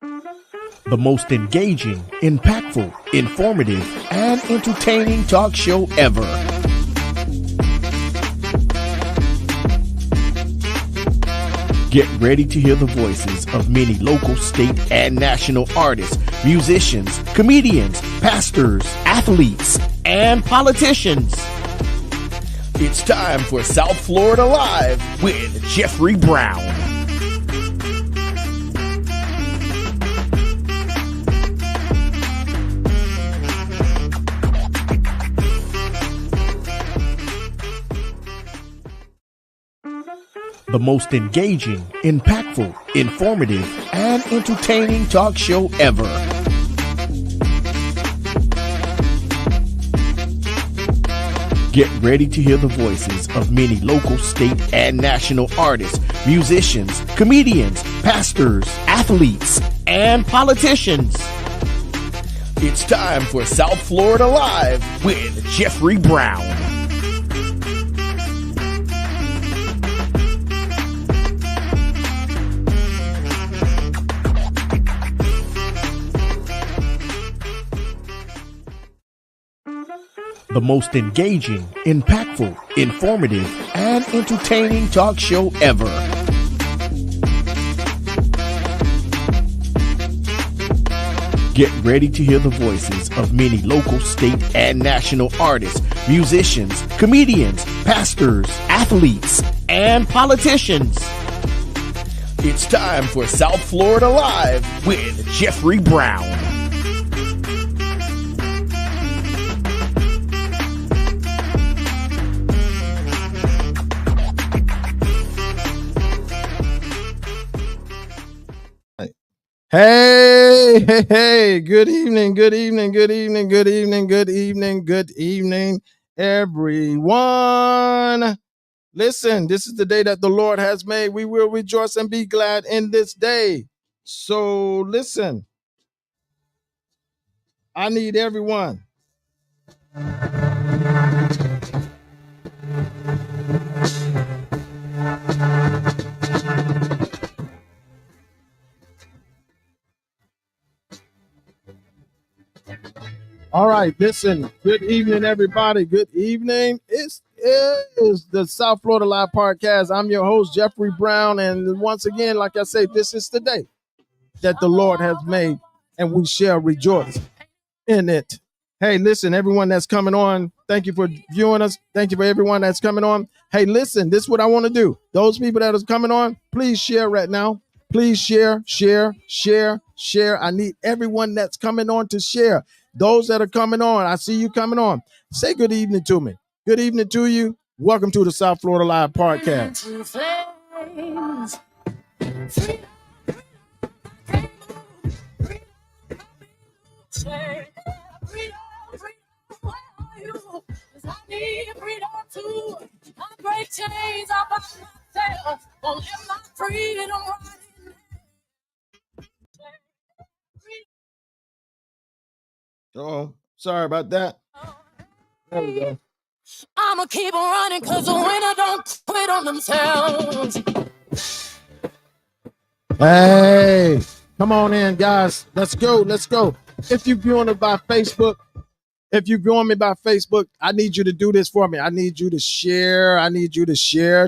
The most engaging, impactful, informative, and entertaining talk show ever. Get ready to hear the voices of many local, state, and national artists, musicians, comedians, pastors, athletes, and politicians. It's time for South Florida Live with Jeffrey Brown. The most engaging, impactful, informative, and entertaining talk show ever. Get ready to hear the voices of many local, state, and national artists, musicians, comedians, pastors, athletes, and politicians. It's time for South Florida Live with Jeffrey Brown. The most engaging, impactful, informative, and entertaining talk show ever. Get ready to hear the voices of many local, state, and national artists, musicians, comedians, pastors, athletes, and politicians. It's time for South Florida Live with Jeffrey Brown. Hey, good evening, everyone. Listen, this is the day that the Lord has made. We will rejoice and be glad in this day. So listen, I need everyone. All right, listen. Good evening, everybody. Good evening. It is the South Florida Live Podcast. I'm your host, Jeffrey Brown. And once again, like I say, this is the day that the Lord has made, and we shall rejoice in it. Hey, listen, everyone that's coming on, thank you for viewing us. Thank you for everyone that's coming on. Hey, listen, this is what I want to do. Those people that are coming on, please share right now. Please share. I need everyone that's coming on to share. Those that are coming on, I see you coming on. Say good evening to me. Good evening to you. Welcome to the South Florida Live Podcast. Oh, sorry about that. There we go. I'ma keep on running because the winner don't quit on themselves. Hey, come on in, guys. Let's go. If you're viewing it by Facebook, I need you to do this for me. I need you to share.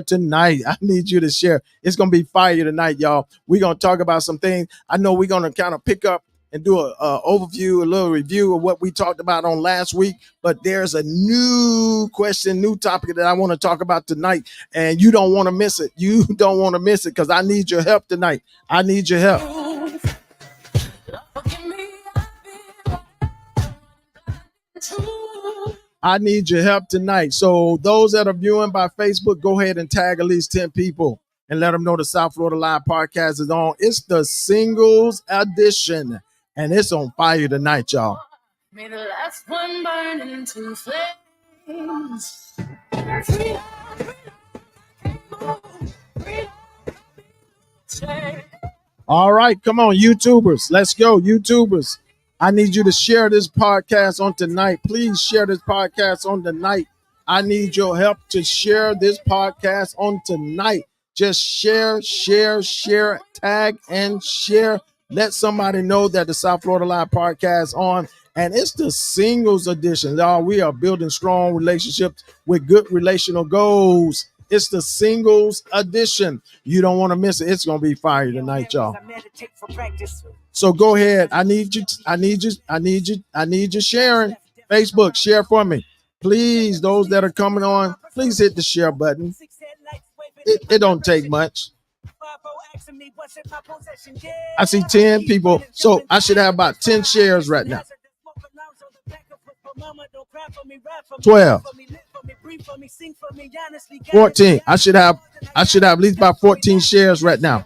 Tonight. It's going to be fire tonight, y'all. We're going to talk about some things. I know we're going to kind of pick up and do a overview, a little review of what we talked about on last week. But there's a new question, new topic that I want to talk about tonight. And you don't want to miss it. Because I need your help tonight. I need your help tonight. So those that are viewing by Facebook, go ahead and tag at least 10 people and let them know the South Florida Live Podcast is on. It's the singles edition. And it's on fire tonight, y'all. May the last one burn into flames. All right, come on, YouTubers. Let's go, YouTubers. I need you to share this podcast on tonight. Please share this podcast on tonight. I need your help to share this podcast on tonight. Just share, tag, and share Let somebody know that the South Florida Live podcast on, and it's the singles edition. Y'all, we are building strong relationships with good relational goals. It's the singles edition. You don't want to miss it. It's gonna be fire tonight, y'all. So go ahead. I need you sharing. Facebook, share for me. Please, those that are coming on, please hit the share button. It don't take much. I see 10 people, so I should have about 10 shares right now. 12, 14. I should have at least about 14 shares right now.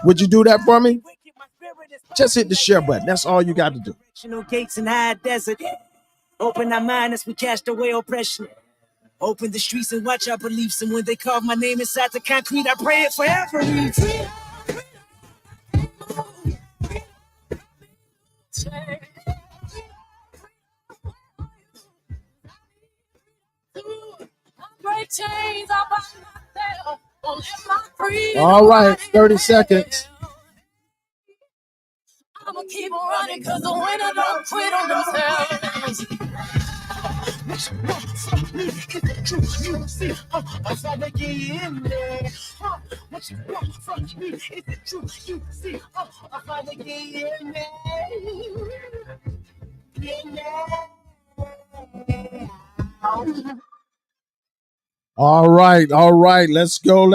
Would you do that for me? Just hit the share button. That's all you got to do. Gates in high desert. Open our mind as we cast away oppression. Open the streets and watch our beliefs. And when they carve my name inside the concrete, I pray it forever. All right, 30 seconds. I'm gonna keep on running because the winner don't quit on themselves. What you want from me? Is it true? You see, I'm trying to get in there. What you want from me? Is it true? You see, I'm trying to get in there. In there. All right. Let's go.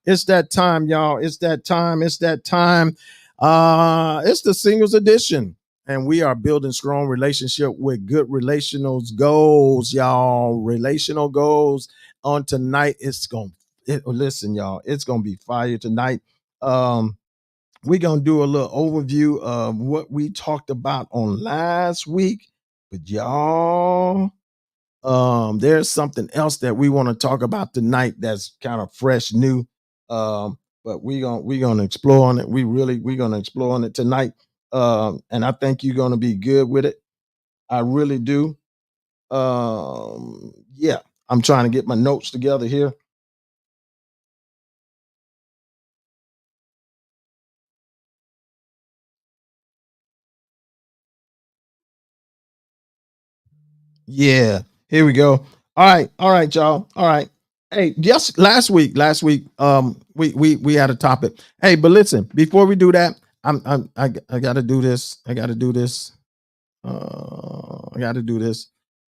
It's that time, y'all. It's that time. It's the singles edition. And we are building strong relationship with good relationals goals, y'all. Relational goals on tonight. Listen, y'all, it's gonna be fire tonight. We're gonna do a little overview of what we talked about on last week. But y'all, there's something else that we want to talk about tonight that's kind of fresh, new. But we're gonna explore on it. We're gonna explore on it tonight. And I think you're gonna be good with it. I really do. Yeah, I'm trying to get my notes together here. Yeah, here we go. All right, y'all. All right. Hey, just last week, we had a topic. Hey, but listen, before we do that, I gotta do this. I gotta do this. I got to do this.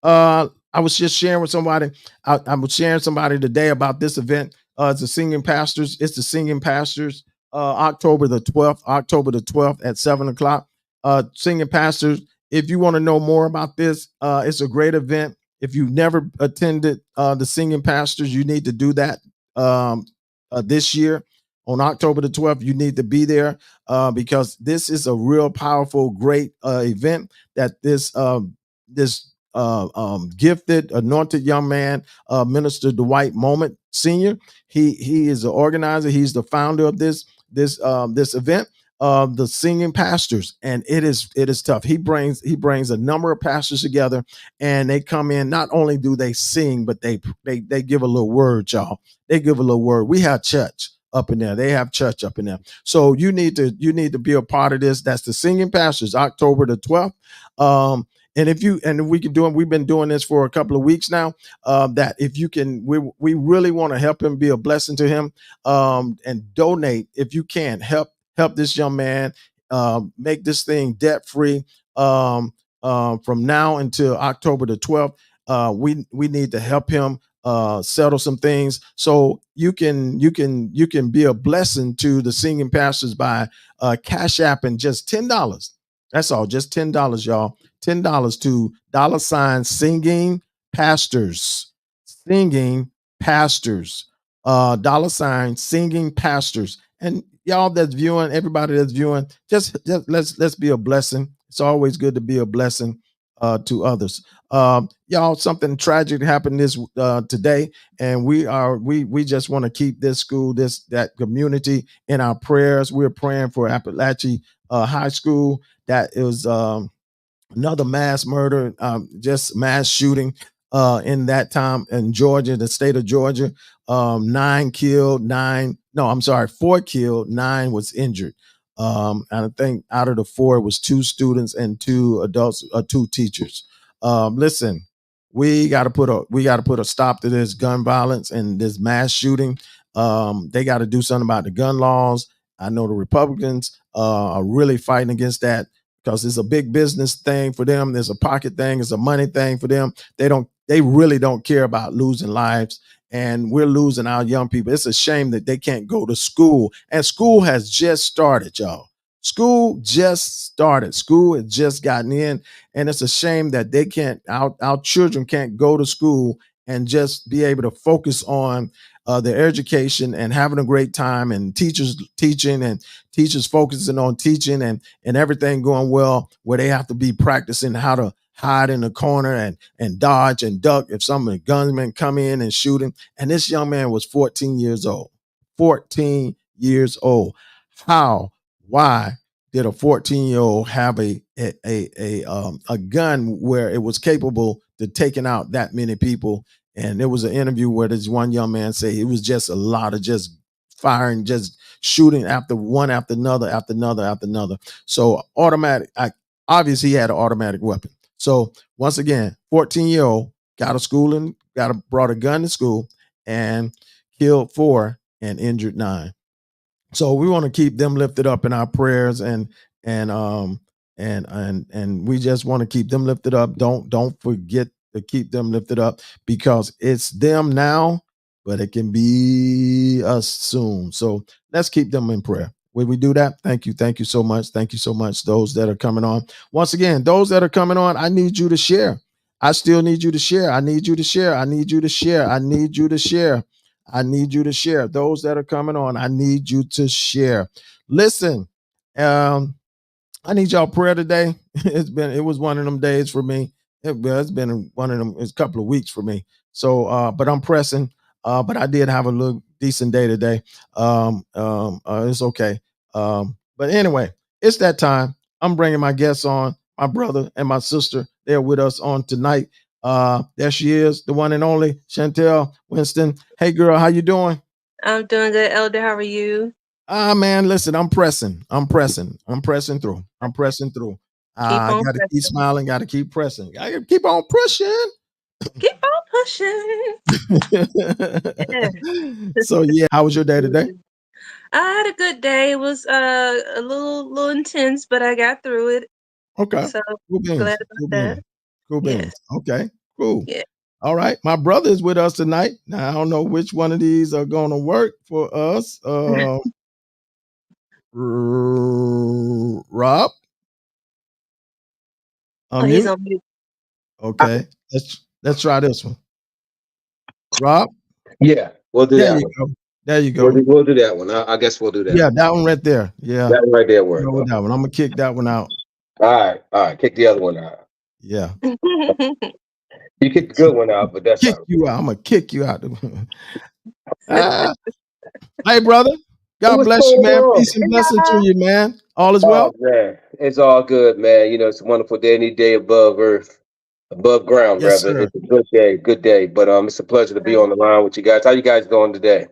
I was just sharing with somebody. I was sharing somebody today about this event. It's the Singing Pastors. It's the Singing Pastors. October the 12th at 7:00. Singing Pastors. If you want to know more about this, it's a great event. If you've never attended the Singing Pastors, you need to do that this year on October the 12th. You need to be there because this is a real powerful, great event that this gifted, anointed young man, Minister Dwight Moment Sr. He is the organizer. He's the founder of this event. The Singing Pastors, and it is tough. He brings a number of pastors together, and they come in. Not only do they sing, but they give a little word, y'all. They give a little word. We have church up in there. They have church up in there. So you need to be a part of this. That's the Singing Pastors, October the 12th. And if we can do it, we've been doing this for a couple of weeks now. That if you can, we really want to help him, be a blessing to him, and donate if you can. Help this young man make this thing debt free. From now until October the 12th, we need to help him settle some things, so you can be a blessing to the Singing Pastors by cash app and just $10. That's all, just $10, y'all. $10 to $ Singing Pastors. Singing Pastors. $ Singing Pastors. And y'all that's viewing, everybody that's viewing, just let's be a blessing. It's always good to be a blessing to others. Y'all, something tragic happened this today, and we just want to keep this school, that community in our prayers. We're praying for Appalachia High School. That is another mass murder, just mass shooting in that time in Georgia, the state of Georgia. 9 killed, 9 No, I'm sorry, 4 killed, 9 was injured. And I think out of the four, it was 2 students and 2 adults, 2 teachers. Listen, we got to put a stop to this gun violence and this mass shooting. They got to do something about the gun laws. I know the Republicans are really fighting against that because it's a big business thing for them. There's a pocket thing. It's a money thing for them. They really don't care about losing lives, and we're losing our young people. It's a shame that they can't go to school, and school has just started, y'all. School just started. School has just gotten in, and it's a shame that they can't. Our children can't go to school and just be able to focus on their education and having a great time, and teachers teaching and teachers focusing on teaching, and everything going well, where they have to be practicing how to hide in the corner and dodge and duck if some of the gunmen come in and shoot him. And this young man was 14 years old. 14 years old. How? Why did a 14-year-old have a gun where it was capable to taking out that many people? And there was an interview where this one young man said it was just a lot of just firing, just shooting after one after another, after another, after another. So obviously he had an automatic weapon. So once again, 14-year-old got a school and brought a gun to school and killed 4 and injured 9. So we want to keep them lifted up in our prayers, and we just want to keep them lifted up. Don't forget to keep them lifted up, because it's them now, but it can be us soon. So let's keep them in prayer. When we do that, thank you so much. Thank you so much, those that are coming on. Once again, those that are coming on, I need you to share. I still need you to share. I need you to share. I need you to share. I need you to share. I need you to share. Those that are coming on, I need you to share. Listen, um, I need y'all prayer today. It was one of them days for me. It's been one of them. It's a couple of weeks for me. So, but I'm pressing. But I did have a little decent day today. It's okay. But anyway, it's that time. I'm bringing my guests on. My brother and my sister. They're with us on tonight. There she is, the one and only Chantel Winston. Hey, girl, how you doing? I'm doing good, Elder. How are you? Man, listen, I'm pressing. I'm pressing through. I'm pressing through. Keep on Got to keep pressing. smiling. Got to keep pressing. Got to keep on pushing. Keep on pushing. Yeah. So yeah, how was your day today? I had a good day. It was a little intense, but I got through it. Okay, So cool glad beans. about Cool that. beans. Cool Yes. beans. Okay, cool. Yeah. All right, my brother is with us tonight. Now I don't know which one of these are going to work for us. Rob, Oh, he's unmute. on mute. Okay, let's try this one. Rob, Yeah, we'll do there that you one. go. There you We'll go. do, we'll do that one. I guess we'll do that Yeah, one. that one right there. Yeah, That one right there go work. with that one. I'm gonna kick that one out. All right. Kick the other one out. Yeah, You kicked the good one out, but that's kick all you out. I'm gonna kick you out. Ah, hey, brother. right. God What's bless you, going man. on? Peace and blessing to you, man. All is Oh well. man, it's all good, man. You know, it's a wonderful day. Any day above earth, above ground, Yes, rather. sir. It's a good day, good day. But it's a pleasure to be on the line with you guys. How you guys doing today?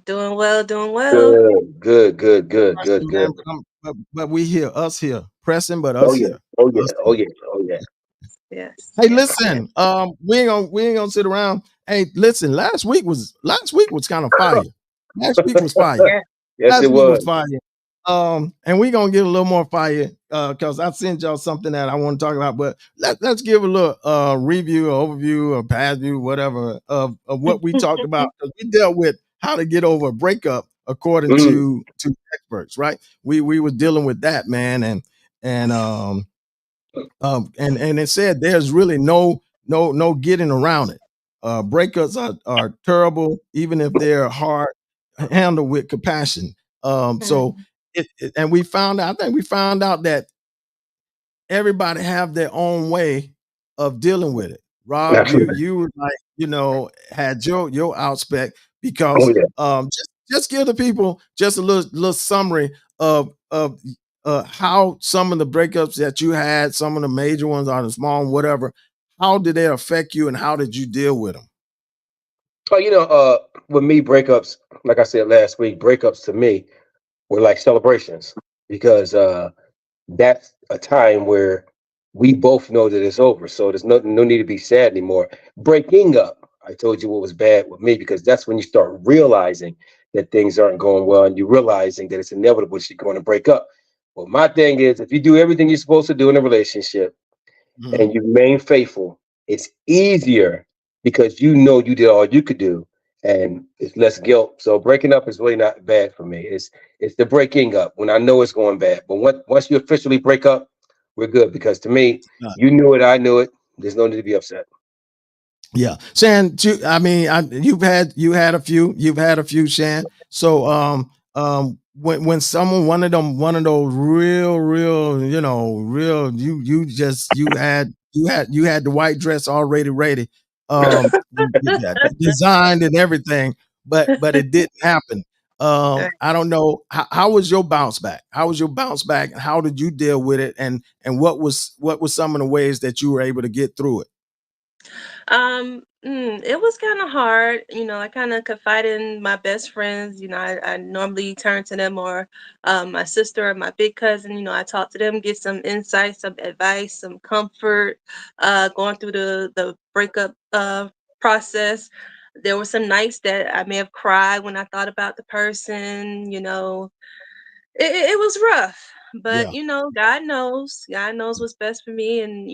Doing well, doing well. Good, Pressing, man. good. But we here, us here, pressing, but Oh us yeah, here, oh yeah, us oh here. yeah, oh yeah. Yes, Hey, yes, yes. listen. We ain't gonna sit around. Hey, listen. Last week was kind of fire. Last week was fire. Yeah. Yes, Last it week was. was fire. And we gonna get a little more fire because I sent y'all something that I want to talk about. But let's give a little review, overview, or past view, whatever of what we talked about, because we dealt with how to get over a breakup according Mm. to experts, right? We were dealing with that, man, and and it said there's really no getting around it. Breakups are terrible, even if they're hard handled with compassion. So Mhm. and we found out. I think we found out that everybody have their own way of dealing with it. Rob, That's right. you were like, had your outspec Oh because yeah. just give the people just a little summary of how some of the breakups that you had, some of the major ones or the small one, whatever, how did they affect you and how did you deal with them? Oh, with me, breakups, like I said last week, breakups to me were like celebrations because that's a time where we both know that it's over. So there's no need to be sad anymore. Breaking up, I told you what was bad with me because that's when you start realizing that things aren't going well and you're realizing that it's inevitable that you're going to break up. Well, my thing is if you do everything you're supposed to do in a relationship Mhm. and you remain faithful, it's easier because you know you did all you could do and it's less guilt. So breaking up is really not bad for me. It's the breaking up when I know it's going bad. But once you officially break up, we're good because to me, you knew it, I knew it. There's no need to be upset. Yeah, Shan. I mean, you've had a few, Shan. So, when someone one of those real, you had the white dress already ready, yeah, designed and everything, but it didn't happen. Right. I don't know how was your bounce back? How was your bounce back? How did you deal with it? And what was some of the ways that you were able to get through it? It was kind of hard. I kind of confided in my best friends. I normally turn to them or my sister or my big cousin. I talk to them, get some insight, some advice, some comfort, going through the breakup process. There were some nights that I may have cried when I thought about the person. It was rough, but Yeah, God knows what's best for me, and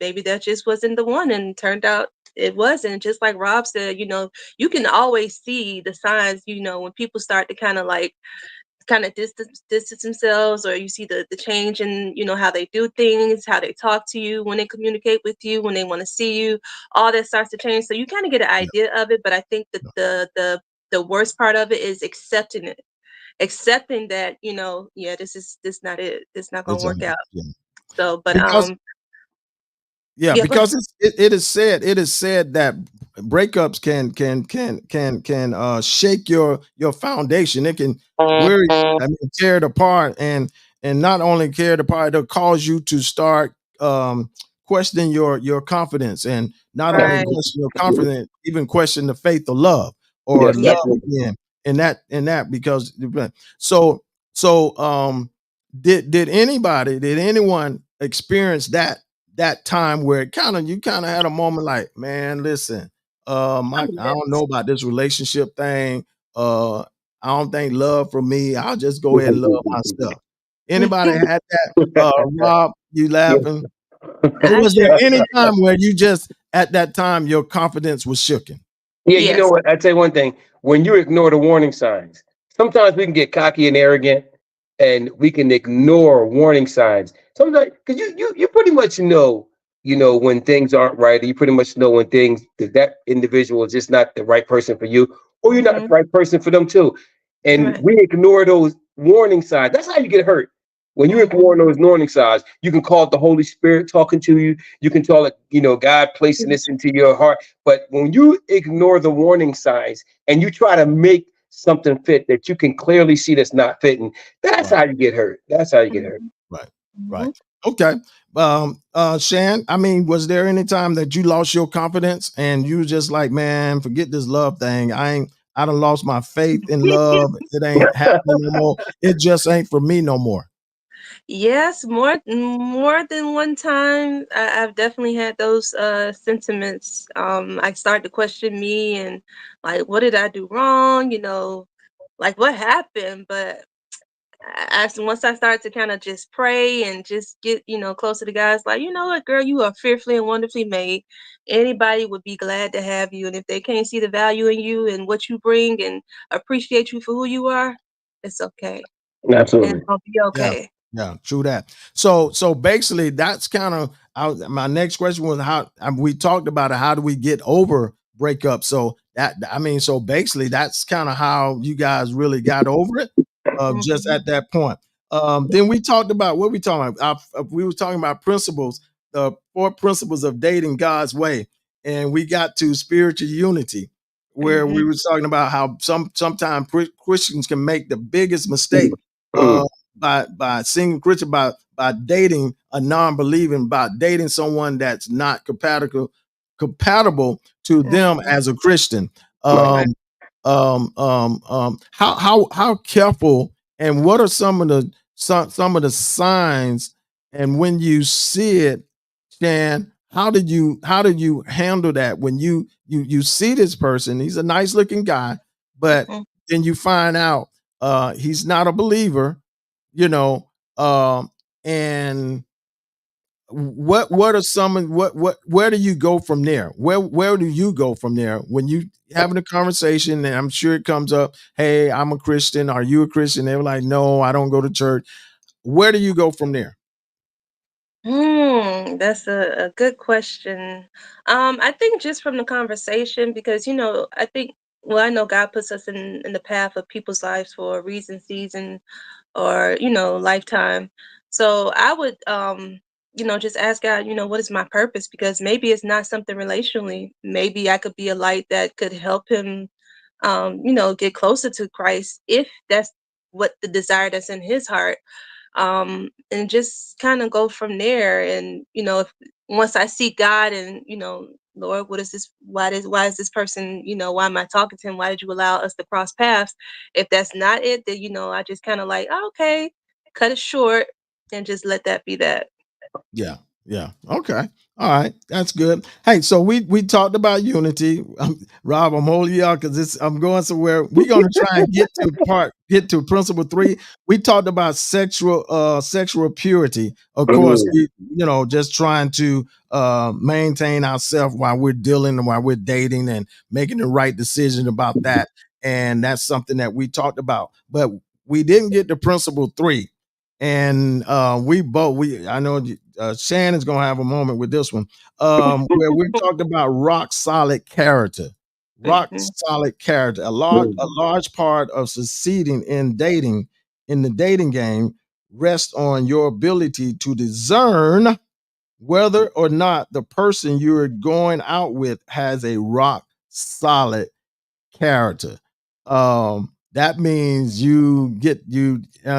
maybe that just wasn't the one, and turned out it wasn't. Just like Rob said, you can always see the signs, when people start to kind of distance themselves, or you see the change in how they do things, how they talk to you, when they communicate with you, when they want to see you, all that starts to change. So you kind of get an yeah, idea of it, but I think that the worst part of it is accepting it, accepting that yeah, this not it, this not gonna it's work out. yeah. So but Because Yeah, yeah, go ahead. because it is said that breakups can shake your foundation. It can weary, I mean, tear it apart, and not only tear it apart, it'll cause you to start questioning your confidence, and not only Right. question your confidence, even question the faith of love or Yes, Yeah. love absolutely. again in that because so did anyone experience that time where you kind of had a moment like, man, listen, Oh, I don't yes. know about this relationship thing. Uh, I don't think love for me. I'll just go ahead and love myself. Anybody had that? Rob, you Yeah. laughing? I Was there sure any did. time where you just at that time your confidence was shooken? Yeah, you know Yes. what? I tell you one thing. When you ignore the warning signs, sometimes we can get cocky and arrogant, and we can ignore warning signs. Sometimes because you pretty much know when things aren't right. You pretty much know when things that individual is just not the right person for you, or you're not the Hmm. right person for them too. And Right. we ignore those warning signs. That's how you get hurt. When you Hmm. ignore those warning signs, you can call it the Holy Spirit talking to you. You can call it, God placing this into your heart. But when you ignore the warning signs and you try to make something fit that you can clearly see that's not fitting, that's Right. how you get hurt. That's how you get hurt. Right. Right. Hmm. Okay. Shan, I mean, was there any time that you lost your confidence and you was just like, man, forget this love thing. I done lost my faith in love. It ain't happening no more. It just ain't for me no more. Yes, more than one time. I've definitely had those sentiments. I started to question me, and like, what did I do wrong? Like what happened? But once I started to kind of just pray and just get closer to God, it's like, you know what, girl, you are fearfully and wonderfully made. Anybody would be glad to have you, and if they can't see the value in you and what you bring and appreciate you for who you are, it's okay, and it's Absolutely. gonna be Yeah, okay. yeah, true that. So basically, that's kind of my next question was how we talked about it. How do we get over breakup? So that I mean, so basically, that's kind of how you guys really got over it. Just Hmm. at that point. Then we talked about what we talking about. We were talking about principles, the 4 principles of dating God's way, and we got to spiritual unity, where we Hmm. were talking about how sometimes Christians can make the biggest mistake Mm. uh, Mm. by singing Christian by dating a non-believing, by dating someone that's not compatible to them Hmm. as a Christian. Right. Um, Right. How careful, and what are some of the signs, and when you see it, Shan, how did you handle that when you see this person? He's a nice looking guy, but Mhm. then you find out he's not a believer, you know, and what are some of what where do you go from there? Where do you go from there when you having a conversation, and I'm sure it comes up, hey, I'm a Christian, are you a Christian? They were like, no, I don't go to church. Where do you go from there? That's a good question. I think just from the conversation, because I think, well, I know God puts us in the path of people's lives for a reason, season, or lifetime. So I would just ask God, what is my purpose? Because maybe it's not something relationally. Maybe I could be a light that could help him get closer to Christ, if that's what the desire that's in his heart. And just kind of go from there. And if once I seek God, and Lord, what is this? Why is this person? Why am I talking to him? Why did you allow us to cross paths? If that's not it, then I just kind of like, "Oh, okay, cut it short, and just let that be that." Yeah. Yeah. Okay. All right. That's good. Hey, so we talked about unity. Rob, I'm holding you out because I'm going somewhere. We're gonna try and get to principle three. We talked about sexual purity. Of course, Mm. we just trying to maintain ourselves while we're dealing and while we're dating and making the right decision about that. And that's something that we talked about. But we didn't get to principle three, and we I know Shannon's gonna have a moment with this one, where we talked about rock Hmm. solid character. A Mm. large part of succeeding in dating, in the dating game, rests on your ability to discern whether or not the person you're going out with has a rock solid character. That means I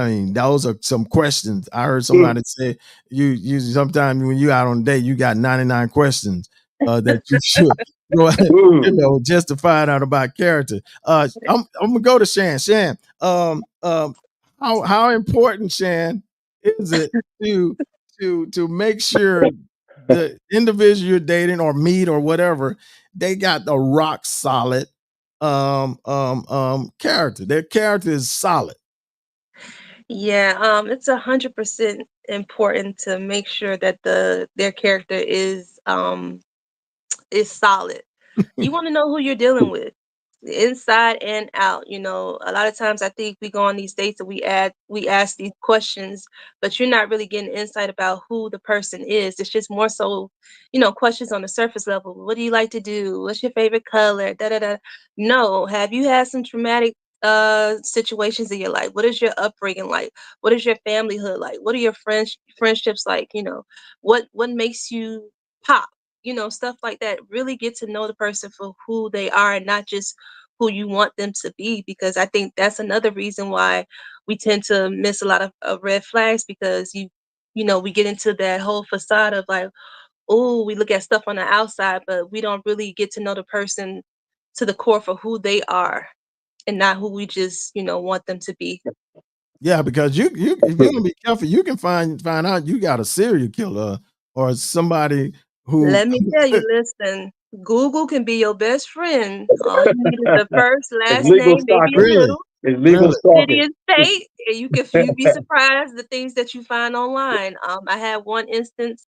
mean, those are some questions. I heard somebody say you sometimes when you out on a date, you got 99 questions that you should go ahead, Mm. just to find out about character. I'm gonna go to Shan. Shan, how important, Shan, is it to to make sure the individual you're dating or meet or whatever, they got the rock solid character. Their character is solid. Yeah, it's 100% important to make sure that their character is solid. You want to know who you're dealing with, inside and out. A lot of times I think we go on these dates and we ask these questions, but you're not really getting insight about who the person is. It's just more so, questions on the surface level. What do you like to do? What's your favorite color? Da da da. No, have you had some traumatic situations in your life? What is your upbringing like? What is your familyhood like? What are your friendships like? What makes you pop? Stuff like that. Really get to know the person for who they are, and not just who you want them to be. Because I think that's another reason why we tend to miss a lot of red flags, because we get into that whole facade of like, oh, we look at stuff on the outside, but we don't really get to know the person to the core for who they are, and not who we just want them to be. Yeah, because you if you don't be careful, you can find out you got a serial killer or somebody who Let me tell you, listen, Google can be your best friend. All you need is the first, It's last legal name, maybe a stalking. really, little, It's legal really. city stalking. and state, and you'd be surprised the things that you find online. I had one instance.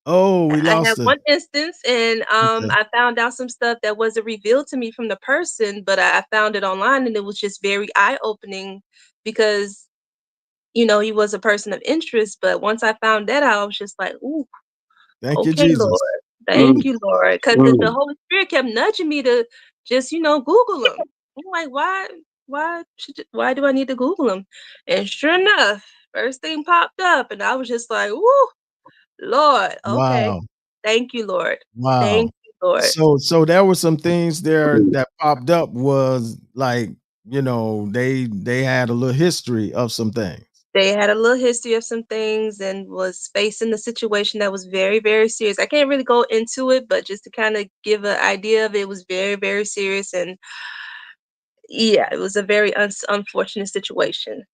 Oh, we I had lost it. one instance, and Okay. I found out some stuff that wasn't revealed to me from the person, but I found it online, and it was just very eye opening, because he was a person of interest. But once I found that out, I was just like, ooh. Thank you, Okay, Jesus. Lord. Mm. Thank you, Lord. 'Cause the Mm. Holy Spirit kept nudging me to just, Google them. I'm like, why do I need to Google them? And sure enough, first thing popped up, and I was just like, "Woo, Lord, okay. Wow. Thank you, Lord. Wow. Thank you, Lord." So there were some things there that popped up was like, they had a little history of some things. they had a little history of some things and was facing a situation that was very, very serious. I can't really go into it, but just to kind of give an idea of it, it was very, very serious. And yeah, it was a very unfortunate situation.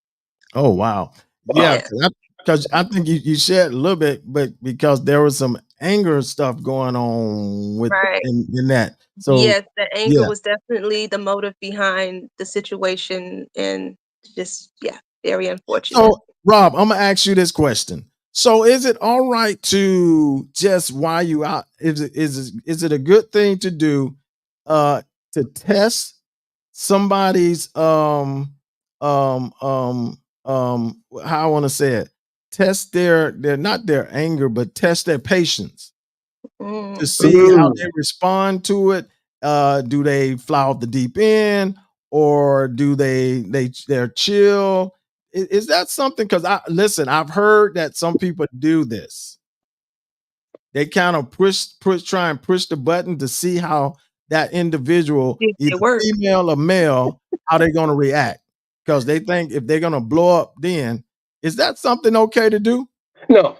Oh wow. Yeah, Yeah. because I think you shared a little bit, but because there was some anger stuff going on with Right. in that. So Yes, the anger yeah. was definitely the motive behind the situation, and just yeah, very unfortunate. So Rob, I'm gonna ask you this question. So is it all right to just while you out? Is it a good thing to do to test somebody's how I want to say it, test their not their anger, but test their patience to Mm. see how they respond to it. Do they fly off the deep end, or do they're chill? Is that something? Because I listen, I've heard that some people do this. They kind of try and push the button to see how that individual, If either it worked. female or male, how they're going to react. Because they think if they're going to blow up, then is that something okay to do? No,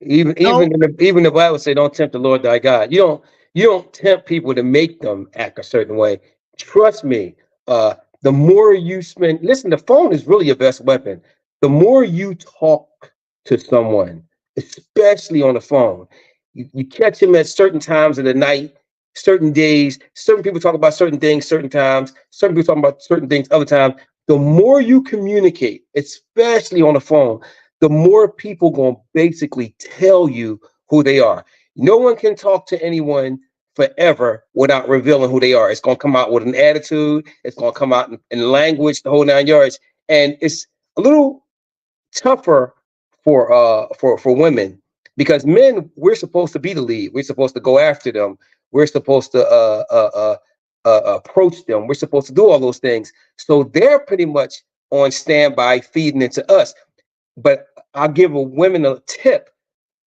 even No. even the Bible say, "Don't tempt the Lord thy God." You don't tempt people to make them act a certain way. Trust me. The more you spend, listen, the phone is really your best weapon. The more you talk to someone, especially on the phone, you catch them at certain times of the night, certain days. Certain people talk about certain things, certain times. Certain people talk about certain things other times. The more you communicate, especially on the phone, the more people gonna basically tell you who they are. No one can talk to anyone forever without revealing who they are. It's gonna come out with an attitude. It's gonna come out in language, the whole 9 yards. And it's a little tougher for women because men, we're supposed to be the lead. We're supposed to go after them. We're supposed to approach them. We're supposed to do all those things. So they're pretty much on standby, feeding into us. But I'll give a women a tip.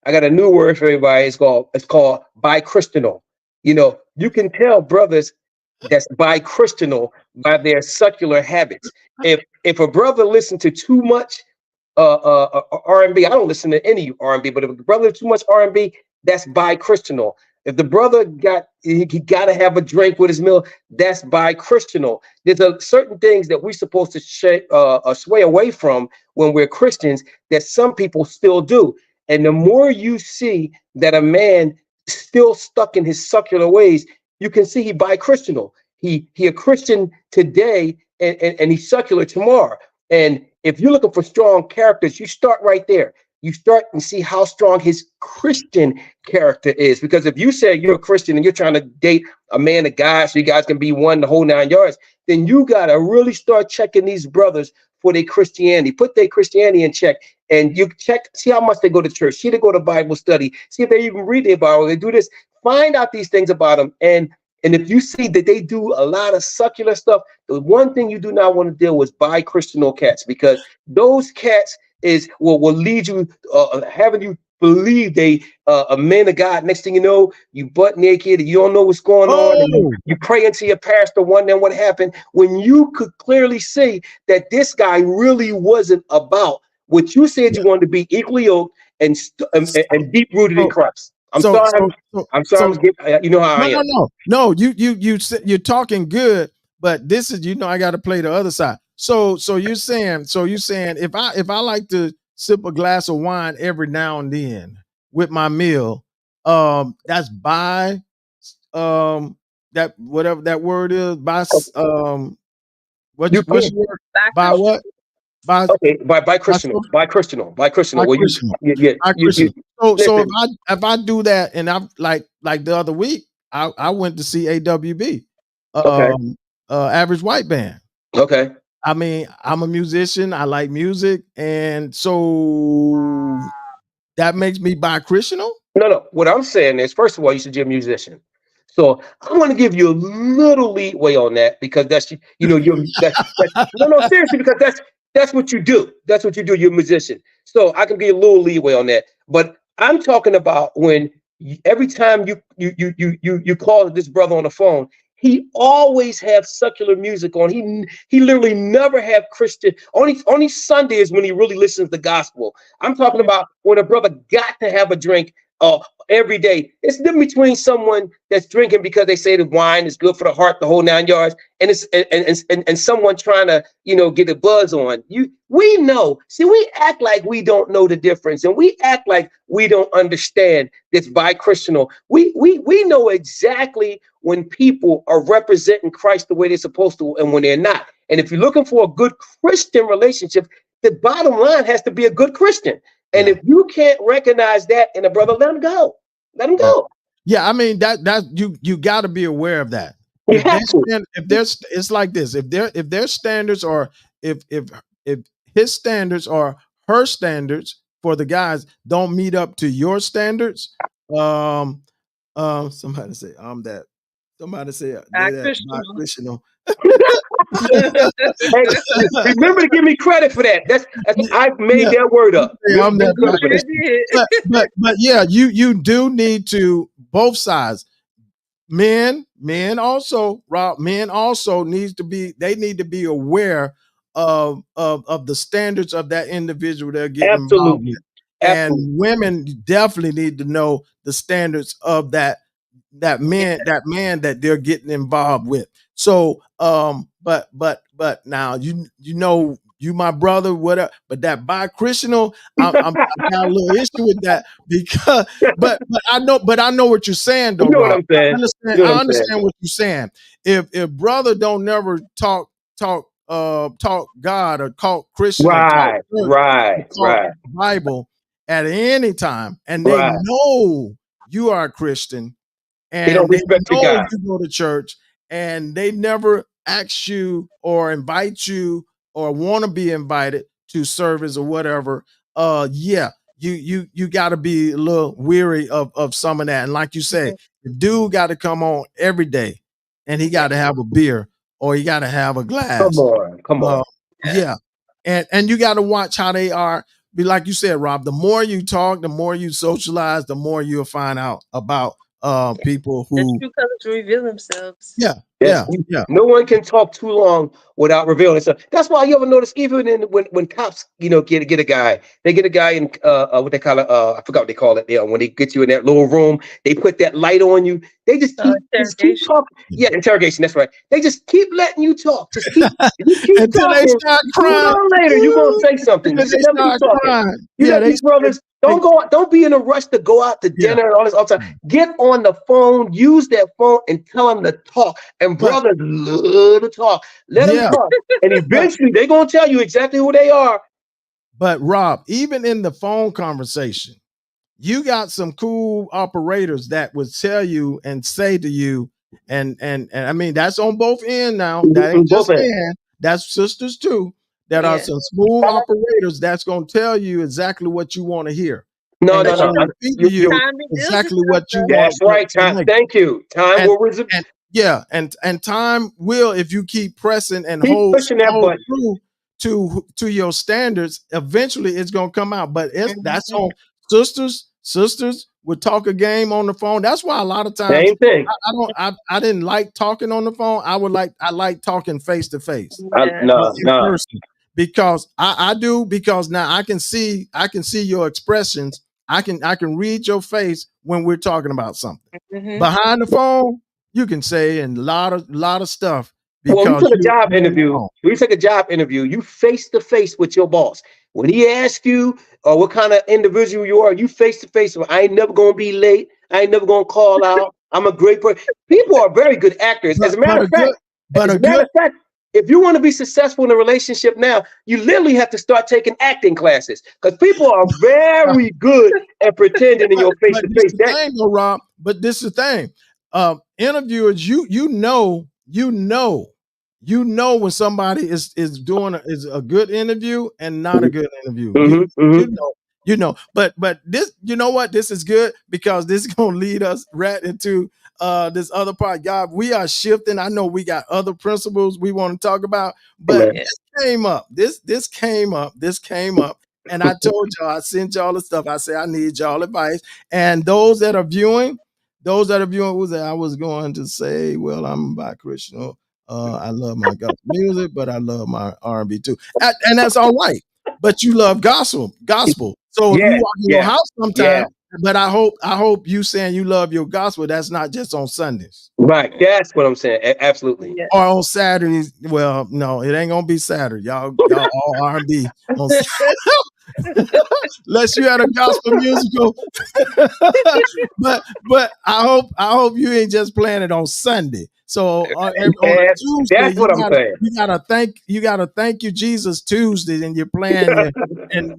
I got a new word for everybody. It's called bi-Christianal. You can tell brothers that's bi-Christianal by their secular habits. If a brother listens to too much R&B, I don't listen to any R&B, but if a brother too much R&B, that's bi-Christianal. If the brother he got to have a drink with his meal, that's bi-Christianal. There's certain things that we're supposed to sway away from when we're Christians that some people still do. And the more you see that a man still stuck in his secular ways, you can see he bi-Christianal. He a Christian today and he's secular tomorrow. And if you're looking for strong characters, you start right there. You start and see how strong his Christian character is. Because if you say you're a Christian and you're trying to date a man of God so you guys can be one the whole 9 yards, then you got to really start checking these brothers for their Christianity. Put their Christianity in check. And you check, see how much they go to church, see if they go to Bible study, see if they even read their Bible, they do this. Find out these things about them. And if you see that they do a lot of secular stuff, the one thing you do not want to deal with is bi-Christianal cats, because those cats will lead you, having you believe they a man of God. Next thing you know, you butt naked and you don't know what's going on, and Oh, you pray into your pastor, wondering what happened, when you could clearly see that this guy really wasn't about what you said you wanted to be, equally yoked and deep rooted in so Christ. I'm so sorry. so so I'm sorry. so You know how I no, no, am. no. You're talking good, but this is I got to play the other side. So you're saying if I like to sip a glass of wine every now and then with my meal, that's by that whatever that word is by You what's could. your word Black by Christian. what by Okay, by by Christianal, by Christianal, by by Christianal. Well, Christian. By you Christian. So if listen. I do that, and I'm like the other week, I went to see AWB, Okay, Average White Band. okay. I mean, I'm a musician. I like music, and so that makes me bi-Christianal. No, no. What I'm saying is, first of all, you should be a musician. So I want to give you a little leeway on that because that's you're that no, no, seriously, because that's what you do. That's what you do. You're a musician. So I can give you a little leeway on that. But I'm talking about when every time you call this brother on the phone, he always have secular music on. He literally never have Christian. Only Sunday is when he really listens to gospel. I'm talking about when a brother got to have a drink uh, every day. It's different between someone that's drinking because they say the wine is good for the heart, the whole 9 yards, and it's and someone trying to get a buzz on you. We know. See, we act like we don't know the difference, and we act like we don't understand this bi-Christianal. We know exactly when people are representing Christ the way they're supposed to and when they're not. And if you're looking for a good Christian relationship, the bottom line has to be a good Christian. And if you can't recognize that in a brother, let him go. Let him go. Yeah, I mean that you got to be aware of that. If there's it's like this. If their standards are if his standards or her standards for the guys don't meet up to your standards, somebody say I'm that. Somebody say they that bi-Christianal. Hey, remember to give me credit for that. That's I made that word up. I'm that but yeah, you do need to both sides. Men also, Rob, men also needs to be need to be aware of the standards of that individual they're getting involved with. And women definitely need to know the standards of that man that they're getting involved with. So but now you my brother, whatever, but that bi-Christianal, I got a little issue with that because but I know what you're saying though, Rob. What I'm saying. I understand what you're saying. If brother don't never talk God or talk Christian right Bible at any time, and they know you are a Christian, and they don't respect know God. you go to church, and they never ask you or invite you or want to be invited to service or whatever. You got to be a little weary of some of that. And like you say, the dude got to come on every day, and he got to have a beer or he got to have a glass. Come on. Yeah, and you got to watch how they are. Be like you said, Rob. The more you talk, the more you socialize, the more you'll find out about people who the true colors reveal themselves. Yeah. No one can talk too long without revealing itself. That's why you ever notice, even when cops, get a guy, they get a guy in what they call it, I forgot what they call it. When they get you in that little room, they put that light on you. They just keep talking. Yeah, interrogation. That's right. They just keep letting you talk. Just keep until talking. They start crying. Later, you're gonna say something. They start crying. These brothers. Don't be in a rush to go out to dinner and all this all the time. Get on the phone, use that phone, and tell them to talk. And brothers love to talk. Let them talk. And eventually they're gonna tell you exactly who they are. But Rob, even in the phone conversation, you got some cool operators that would tell you and say to you, and I mean that's on both ends now. That ain't just men, that's sisters too. That are some smooth operators that's gonna tell you exactly what you want to hear. No. You exactly what you want. That's right. Time. Thank you. Time will resume. And time will, if you keep pressing and keep hold through to your standards, eventually it's gonna come out. But that's on sisters. Sisters would talk a game on the phone. That's why a lot of times same thing. I didn't like talking on the phone. I like talking face to face. No. Because I do, because now I can see your expressions. I can read your face when we're talking about something. Behind the phone, you can say a lot of stuff. Well, we took a job interview. We take a job interview. You face to face with your boss. When he asks you what kind of individual you are, you face to face. I ain't never gonna be late. I ain't never gonna call out. I'm a great person. People are very good actors. As a matter of fact, if you want to be successful in a relationship now, you literally have to start taking acting classes because people are very good at pretending in your face to face. Rob, but this is the thing. Interviewers, you know when somebody is doing a good interview and not a good interview. You know. But this, you know what? This is good because this is gonna lead us right into this other part. God, we are shifting. I know we got other principles we want to talk about, but this came up. This came up. And I told y'all, I sent y'all the stuff. I said, I need y'all advice. And those that are viewing, those that are viewing, was that I was going to say, well, I'm bi-Christian. I love my gospel music, but I love my R&B too, and that's all right. But you love gospel. So if you Yeah, walk in your yeah, house sometime, yeah. but I hope you saying you love your gospel. That's not just on Sundays Right. That's what I'm saying. Absolutely. Yeah. or on Saturdays. Well, no, it ain't gonna be Saturday. Y'all all R&B on unless you had a gospel musical. but I hope you ain't just playing it on Sunday. So on a Tuesday, That's what I'm saying. you gotta thank you Jesus Tuesday, and you're playing your and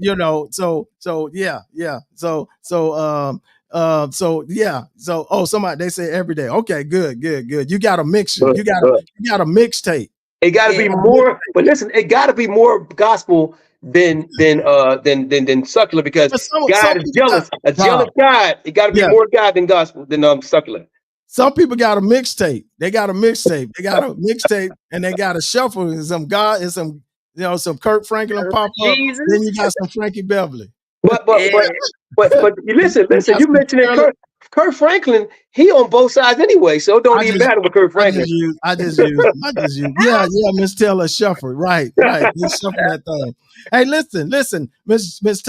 so yeah. So somebody they say every day. Okay, good. You got a mixture. Good, good. You got a mixtape. It got to Yeah. be more. But listen, it got to be more gospel than secular because But some God is people got jealous. A jealous God. God. It got to be Yeah. more God than gospel than secular. Some people got a mixtape. They got a mixtape. They got a mixtape and they got a shuffle and some God and some Kurt Franklin pop up. Then Jesus. you got some Frankie Beverly. But but Yeah. but but you listen, You listen. got You some mentioned Shirley. Kurt Franklin. He on both sides anyway, so it don't I even just matter with Kurt I Franklin. just use yeah, Miss Taylor shuffle. Right. They shuffle that thing. Hey, listen, Miss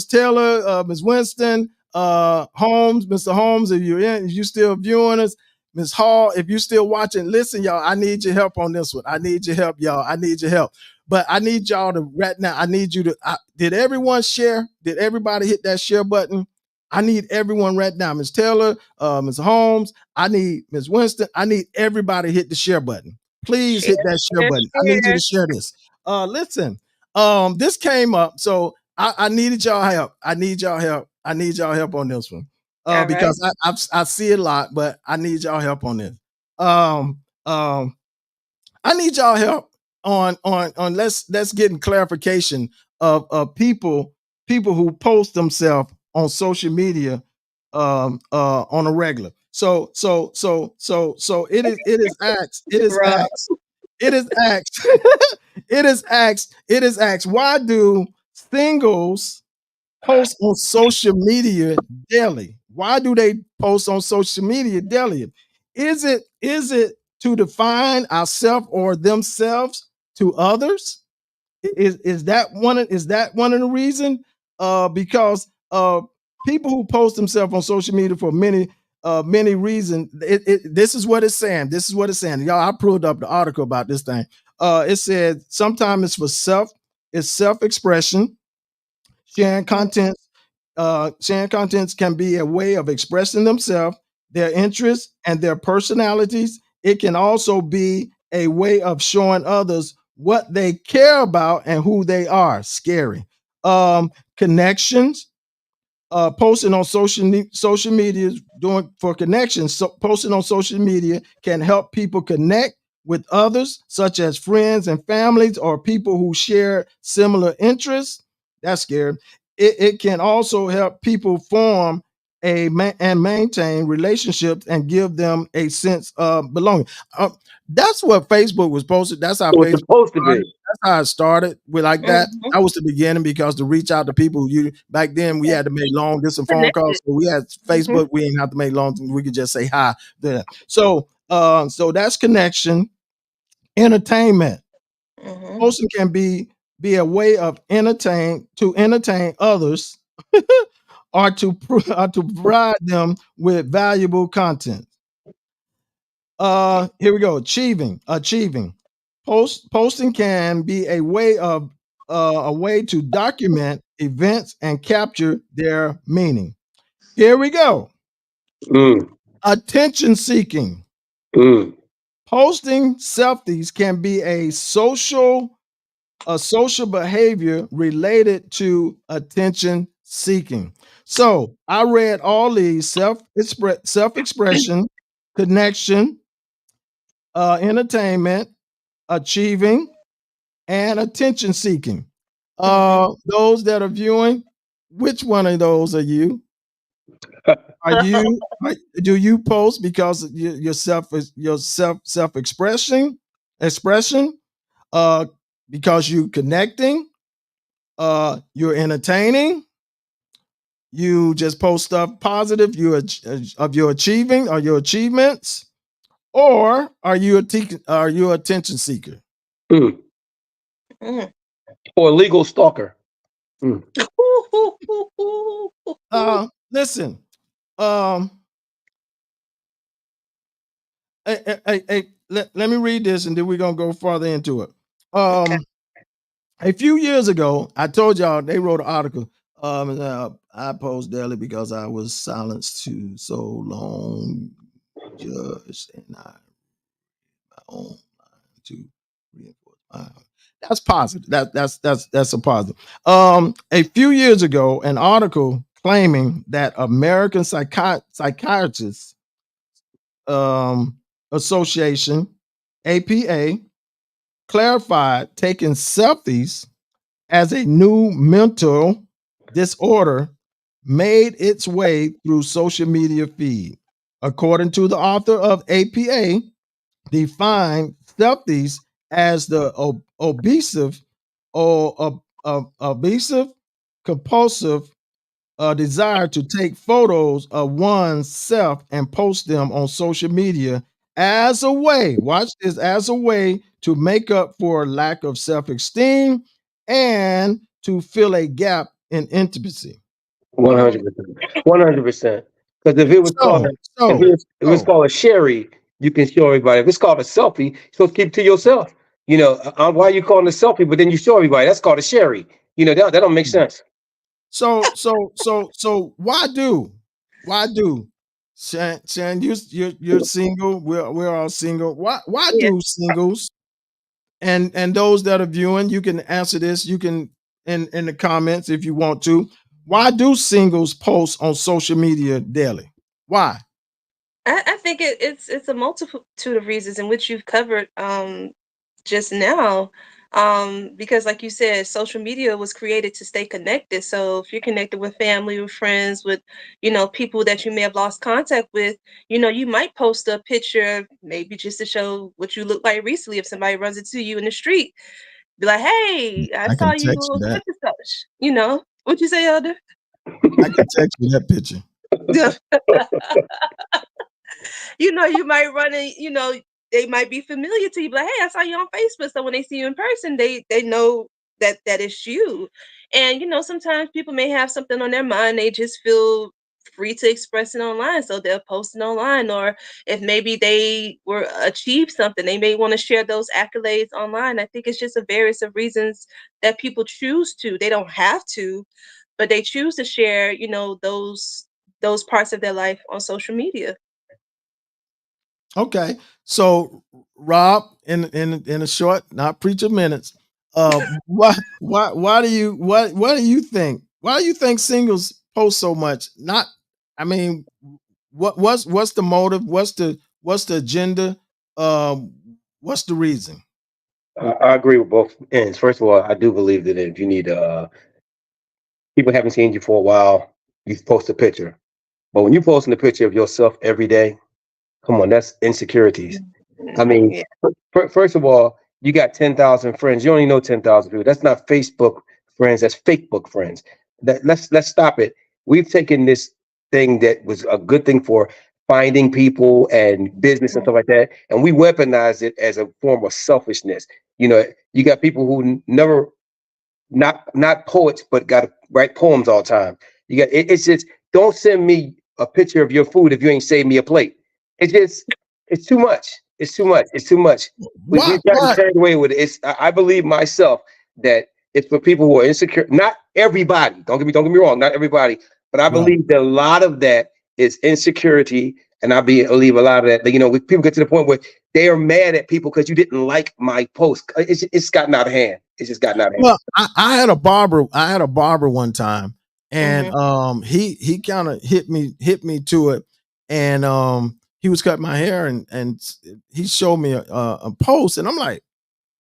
Taylor, Miss Winston, Holmes, Mr. Holmes, if you still viewing us, Miss Hall, if you still watching, listen, y'all, I need your help on this one. I need your help, y'all. I need your help. But I need y'all to right now. I need you to did everyone share? Did everybody hit that share button? I need everyone right now. Miss Taylor, Ms. Holmes, I need Ms. Winston. I need everybody to hit the share button. Please Share, hit that share share, button. I need you share. to share this. Listen, this came up, so I needed y'all help. I need y'all help. I need y'all help on this one. All right. Because I see it a lot, but I need y'all help on this. Um, um, I need y'all help on let's get in clarification of people who post themselves on social media on a regular. So it is asked Right. it is asked it is asked why do singles post on social media daily? Why do they post on social media daily? Is it to define ourselves or themselves to others? Is that one of the reason? Because people who post themselves on social media for many reasons. This is what it's saying. This is what it's saying. Y'all, I pulled up the article about this thing. It said sometimes it's for it's self-expression, sharing content sharing contents can be a way of expressing themselves, their interests, and their personalities. It can also be a way of showing others what they care about and who they are. Scary. Connections, posting on social media doing for connections. So posting on social media can help people connect with others, such as friends and families or people who share similar interests. That's scary. It can also help people form and maintain relationships and give them a sense of belonging. That's what Facebook was posted. That's how It was Facebook supposed to started. be. That's how it started with like that. Mm-hmm. That was the beginning because to reach out to people, you back then we Yeah. had to make long distance phone calls. Connected. So we had Mm-hmm. Facebook, we didn't have to make long. We could just say hi there. So that's connection, entertainment. Mm-hmm. Posting can be a way of entertain others or to provide them with valuable content. Here we go. Achieving. Posting can be a way to document events and capture their meaning. Here we go. Mm, Attention seeking. mm. Posting selfies can be a social behavior related to attention seeking. So I read all these self expression, connection, entertainment, achieving, and attention seeking. Mm-hmm. Those that are viewing, which one of those are you? Are you do you post because your self expression uh because you connecting, you're entertaining, You just post stuff positive of your achieving or your achievements, or are you a attention seeker? Mm. Mm. Or a legal stalker. Mm. Listen, um, let me read this and then we're gonna go further into it. Okay. A few years ago, I told y'all they wrote an article. I post daily because I was silenced too so long, judged, and I my own mind to reinforce my. That's positive. That's a positive. A few years ago, an article claiming that American Psychiatrists Association (APA) clarified taking selfies as a new mental disorder made its way through social media feed. According to the author of APA, defined selfies as the obsessive or obsessive compulsive desire to take photos of oneself and post them on social media as a way, watch this, as a way to make up for lack of self-esteem and to fill a gap in intimacy. 100%. 100%. Because if it was called So, if so, it was so, called a sherry, you can show everybody. If it's called a selfie, you're supposed to keep it to yourself. Why are you calling it a selfie, but then you show everybody? That's called a sherry. That don't make sense. so, why do Shan, you're single. We're all single. Why Yeah. do singles and those that are viewing, you can answer this. You can in the comments if you want to. Why do singles post on social media daily? Why? I think it's a multitude of reasons in which you've covered just now. Because like you said, social media was created to stay connected. So if you're connected with family, with friends, with people that you may have lost contact with, you might post a picture maybe just to show what you look like recently. If somebody runs into you in the street, be like, "Hey, I I saw can you text you such that. and such." What you say, Elder? I can text you that picture. You might run in, they might be familiar to you, but hey, I saw you on Facebook. So when they see you in person, they know that it's you. And sometimes people may have something on their mind, they just feel free to express it online. So they'll post it online. Or if maybe they were achieved something, they may want to share those accolades online. I think it's just a various of reasons that people choose to. They don't have to, but they choose to share, those parts of their life on social media. Okay. So Rob, in a short, not preacher minutes, why do you think singles post so much? Not I mean, what's the motive? What's the agenda? Um, what's the reason? I agree with both ends. First of all, I do believe that if you need people haven't seen you for a while, you post a picture. But when you posting a picture of yourself every day, come on, that's insecurities. I Mhm, mean, yeah. first of all, you got 10,000 friends. You only know 10,000 people. That's not Facebook friends. That's Facebook friends. Let's stop it. We've taken this thing that was a good thing for finding people and business and Mhm, stuff like that, and we weaponize it as a form of selfishness. You got people who never not poets, but got to write poems all the time. It's just don't send me a picture of your food if you ain't saved me a plate. It's just it's too much. It's too much. It's too much. We Why? got to Why? carry away with it. I believe myself that it's for people who are insecure. Not everybody. Don't get me wrong. Not everybody, but I Right. believe that a lot of that is insecurity, and believe a lot of that. People get to the point where they are mad at people because you didn't like my post. It's gotten out of hand. It's just gotten out of hand. Well, I had a barber. I had a barber one time, and mhm, he kind of hit me to it, and he was cutting my hair, and he showed me a post, and I'm like,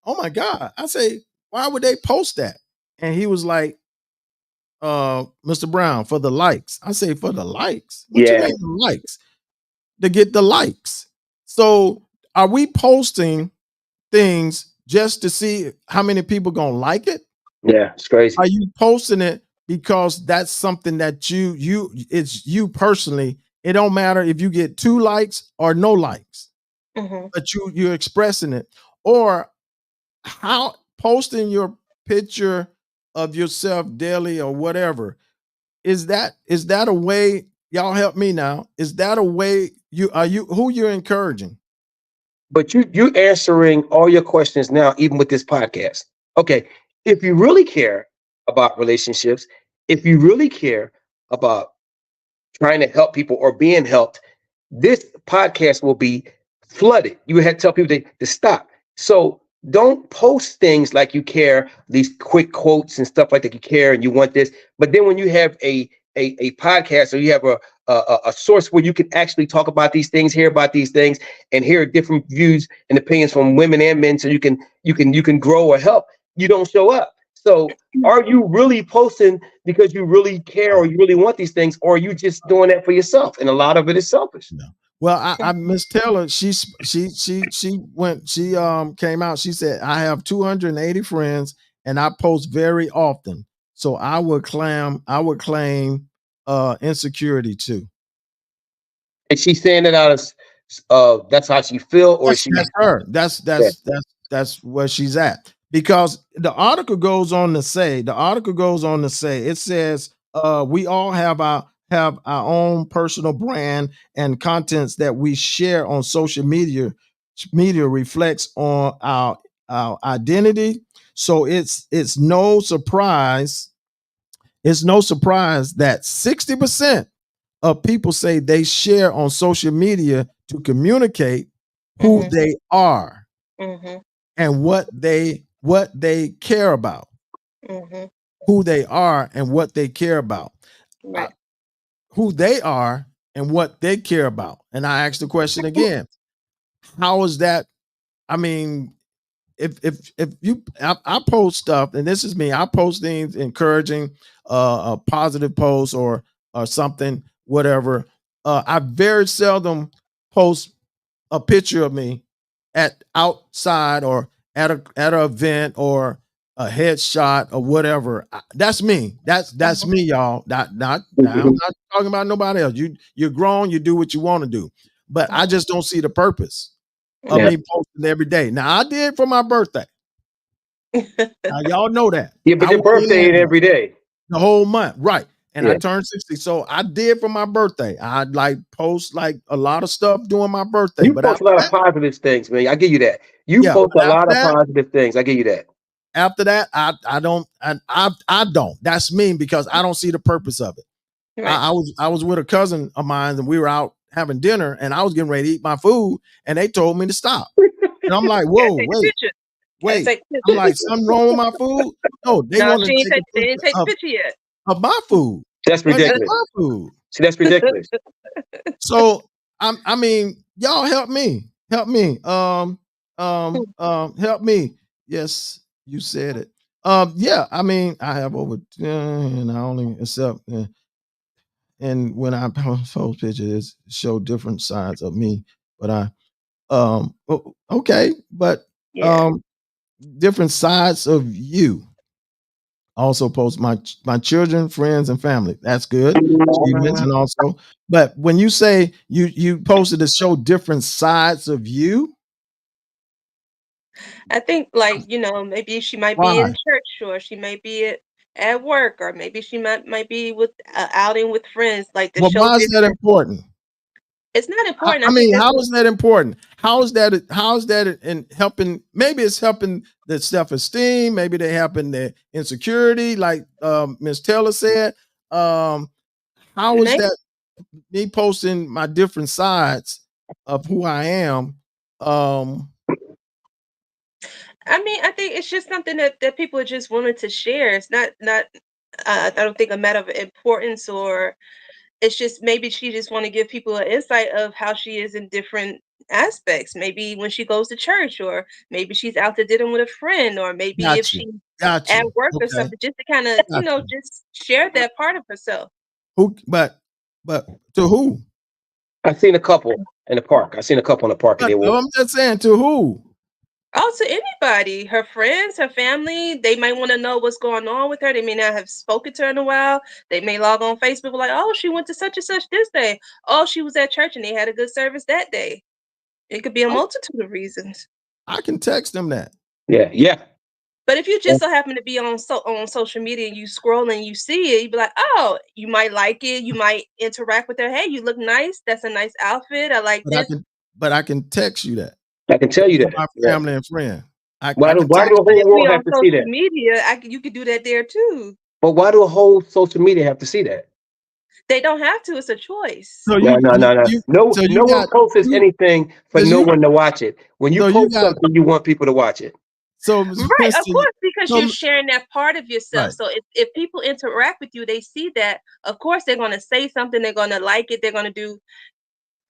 oh my god! I say, why would they post that? And he was like, Mr. Brown, for the likes. I say, for the likes. What you Yeah, mean the likes? To get the likes. So are we posting things just to see how many people gonna like it? yeah, it's Are crazy. you posting it because that's something that it's you personally. It don't matter if you get 2 likes or no likes, Mhm. but you're expressing it. Or how posting your picture of yourself daily or whatever, is that a way, y'all help me now, is that a way you who you're encouraging? But you answering all your questions now, even with this podcast. Okay, if you really care about relationships, if you really care about trying to help people or being helped, this podcast will be flooded. You had to tell people to stop. So don't post things like you care, these quick quotes and stuff like that. You care and you want this, but then when you have a podcast or you have a source where you can actually talk about these things, hear about these things, and hear different views and opinions from women and men, so you can grow or help. You don't show up. So are you really posting because you really care or you really want these things, or are you just doing that for yourself? And a lot of it is selfish. No. Well, I Miss Taylor, she came out. She said, I have 280 friends and I post very often. So I would claim insecurity too. And she's saying it out of that's how she feel, or That's she that's her. yeah. That's where she's at. Because the article goes on to say, it says, we all have our own personal brand, and contents that we share on social media reflects on our identity. So it's no surprise that 60% of people say they share on social media to communicate who Mhm. they are Mhm. and what they care about. Mhm. Who they are and what they care about. Uh, Right. who they are and what they care about. And I asked the question again: how is that? I mean, if you I post stuff, and this is me, I post things encouraging, a positive post or something, whatever. I very seldom post a picture of me at outside or at an event or a headshot or whatever. That's me. That's Mhm. me, y'all. Not now. I'm Mhm. not talking about nobody else. You're grown. You do what you want to do, but I Mhm. just don't see the purpose of Yeah. me posting every day. Now I did for my birthday. Now y'all know that Yeah, but I your went birthday ain't in every day. the whole month, right? And I Yeah. turned 60, so I did for my birthday. I like post like a lot of stuff during my birthday, You but post a after lot of that, positive things, man. I give you that. You yeah, post but a lot of positive things. I give you that. after that, I don't, I don't. That's me because I don't see the purpose of it. Right. I was with a cousin of mine and we were out having dinner and I was getting ready to eat my food and they told me to stop. And I'm like, Gotta whoa, take the wait, picture. Gotta wait. take the I'm picture. like, something wrong with my food? No, they No, wanted to take a they didn't picture take the of, picture yet. of my food. That's Like, that's ridiculous. my food. See, that's ridiculous. So I mean, y'all help me. Help me. Help me. Yes, you said it. Yeah, I mean, I have over 10 and I only accept and when I post pictures, it show different sides of me. But okay, but Yeah. um different sides of you. Also post my children, friends, and family. That's good. Achievements and also. But when you say you posted to show different sides of you, I think like, maybe she might be why? in church or she might be at work or maybe she might be with outing with friends like to Well, show why is that different. important? It's not I, important. I I think mean, that's how what is that important? How is that in helping? Maybe it's helping the self-esteem. Maybe they helping the insecurity, like Miss Taylor said. Um, how is maybe. that me posting my different sides of who I am? Um, I mean, I think it's just something that people are just willing to share. It's not I don't think a matter of importance or it's just maybe she just want to give people an insight of how she is in different aspects. Maybe when she goes to church, or maybe she's out to dinner with a friend, or maybe if got you, she's got at you. work or Okay, something, just to kind of, got you. just share that part of herself. Who? But to who? I seen a couple in the park. I seen a couple in the park, and But they were I'm just saying to who. Oh, to anybody, her friends, her family, they might want to know what's going on with her. They may not have spoken to her in a while. They may log on Facebook like, oh, she went to such and such this day. Oh, she was at church and they had a good service that day. It could be a multitude of reasons. I can text them that. Yeah. But if you just so happen to be on social media and you scroll and you see it, you be like, oh, you might like it. You might interact with her. Hey, you look nice. That's a nice outfit. I like this. But I can text you that. I can tell you that. My family and friend. Why do the whole world have to see that? Media, you could do that there too. But why do a whole social media have to see that? They don't have to. It's a choice. So no one posts anything for no one to watch it. When you post something, you want people to watch it. So right, of course, because you're sharing that part of yourself. Right. So if people interact with you, they see that. Of course, they're going to say something. They're going to like it. They're going to do.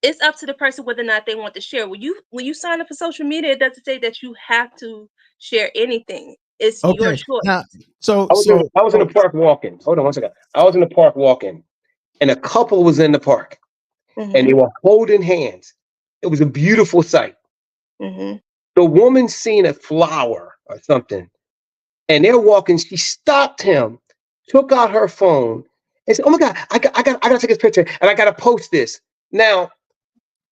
It's up to the person whether or not they want to share. When you sign up for social media, it doesn't say that you have to share anything. It's your choice. Now, I was in the park walking. Hold on one second. I was in the park walking, and a couple was in the park, and they were holding hands. It was a beautiful sight. Mm-hmm. The woman seen a flower or something, and they're walking. She stopped him, took out her phone, and said, "Oh my God, I got to take this picture, and I got to post this." Now,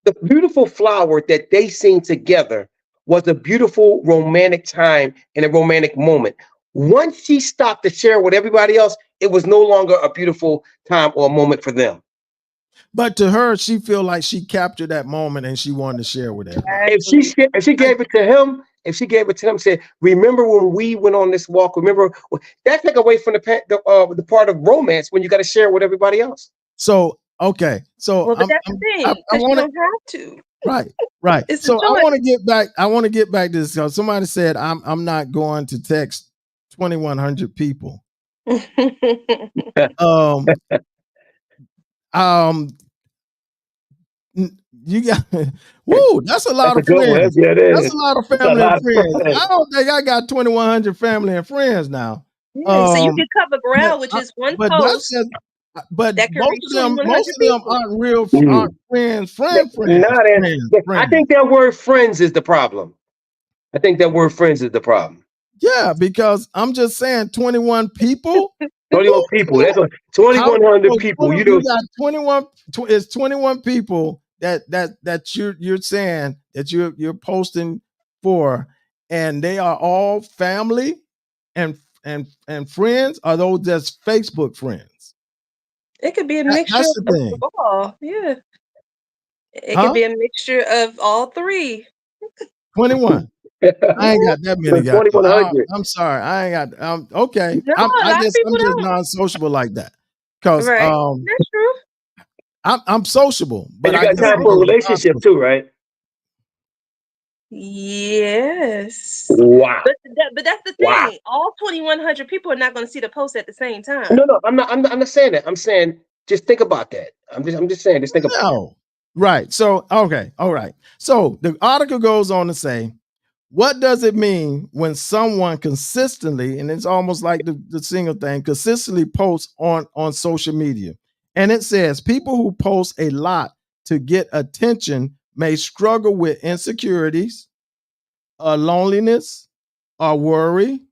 the beautiful flower that they seen together was a beautiful romantic time and a romantic moment. Once she stopped to share with everybody else, it was no longer a beautiful time or a moment for them. But to her, she feel like she captured that moment and she wanted to share with everybody. If she gave it to him, said, "Remember when we went on this walk? Remember?" That take away from the part of romance when you got to share with everybody else. So okay, so well, but that's the thing. You don't have to. Right. So I want to get back. I want to get back to this because somebody said I'm not going to text 2,100 people. You got woo, that's a lot of friends. Yeah, that's a lot of family and friends. I don't think I got 2,100 family and friends now. Yeah, so you can cover ground with just one post. But most of them aren't real aren't friends. Friends. I think that word friends is the problem. Yeah, because I'm just saying 21 people. 21 people. That's 2,100 people. You got 21. It's 21 people that you're saying that you're posting for, and they are all family and friends. Are those just Facebook friends? It could be a mixture of all. Yeah, it could be a mixture of all three. 21. I ain't got that many guys. 2,100. I'm sorry. I ain't got. Okay. No, I'm just non-sociable like that. Because that's true. I'm sociable, but you got time for a relationship too, right? Yes. Wow. But that's the thing. Wow. All 2,100 people are not going to see the post at the same time. No. I'm not saying that. I'm saying just think about that. I'm just saying. Just think about. No. Right. So okay. All right. So the article goes on to say, what does it mean when someone consistently, and it's almost like the single thing, consistently posts on social media? And it says people who post a lot to get attention may struggle with insecurities, loneliness, or worry.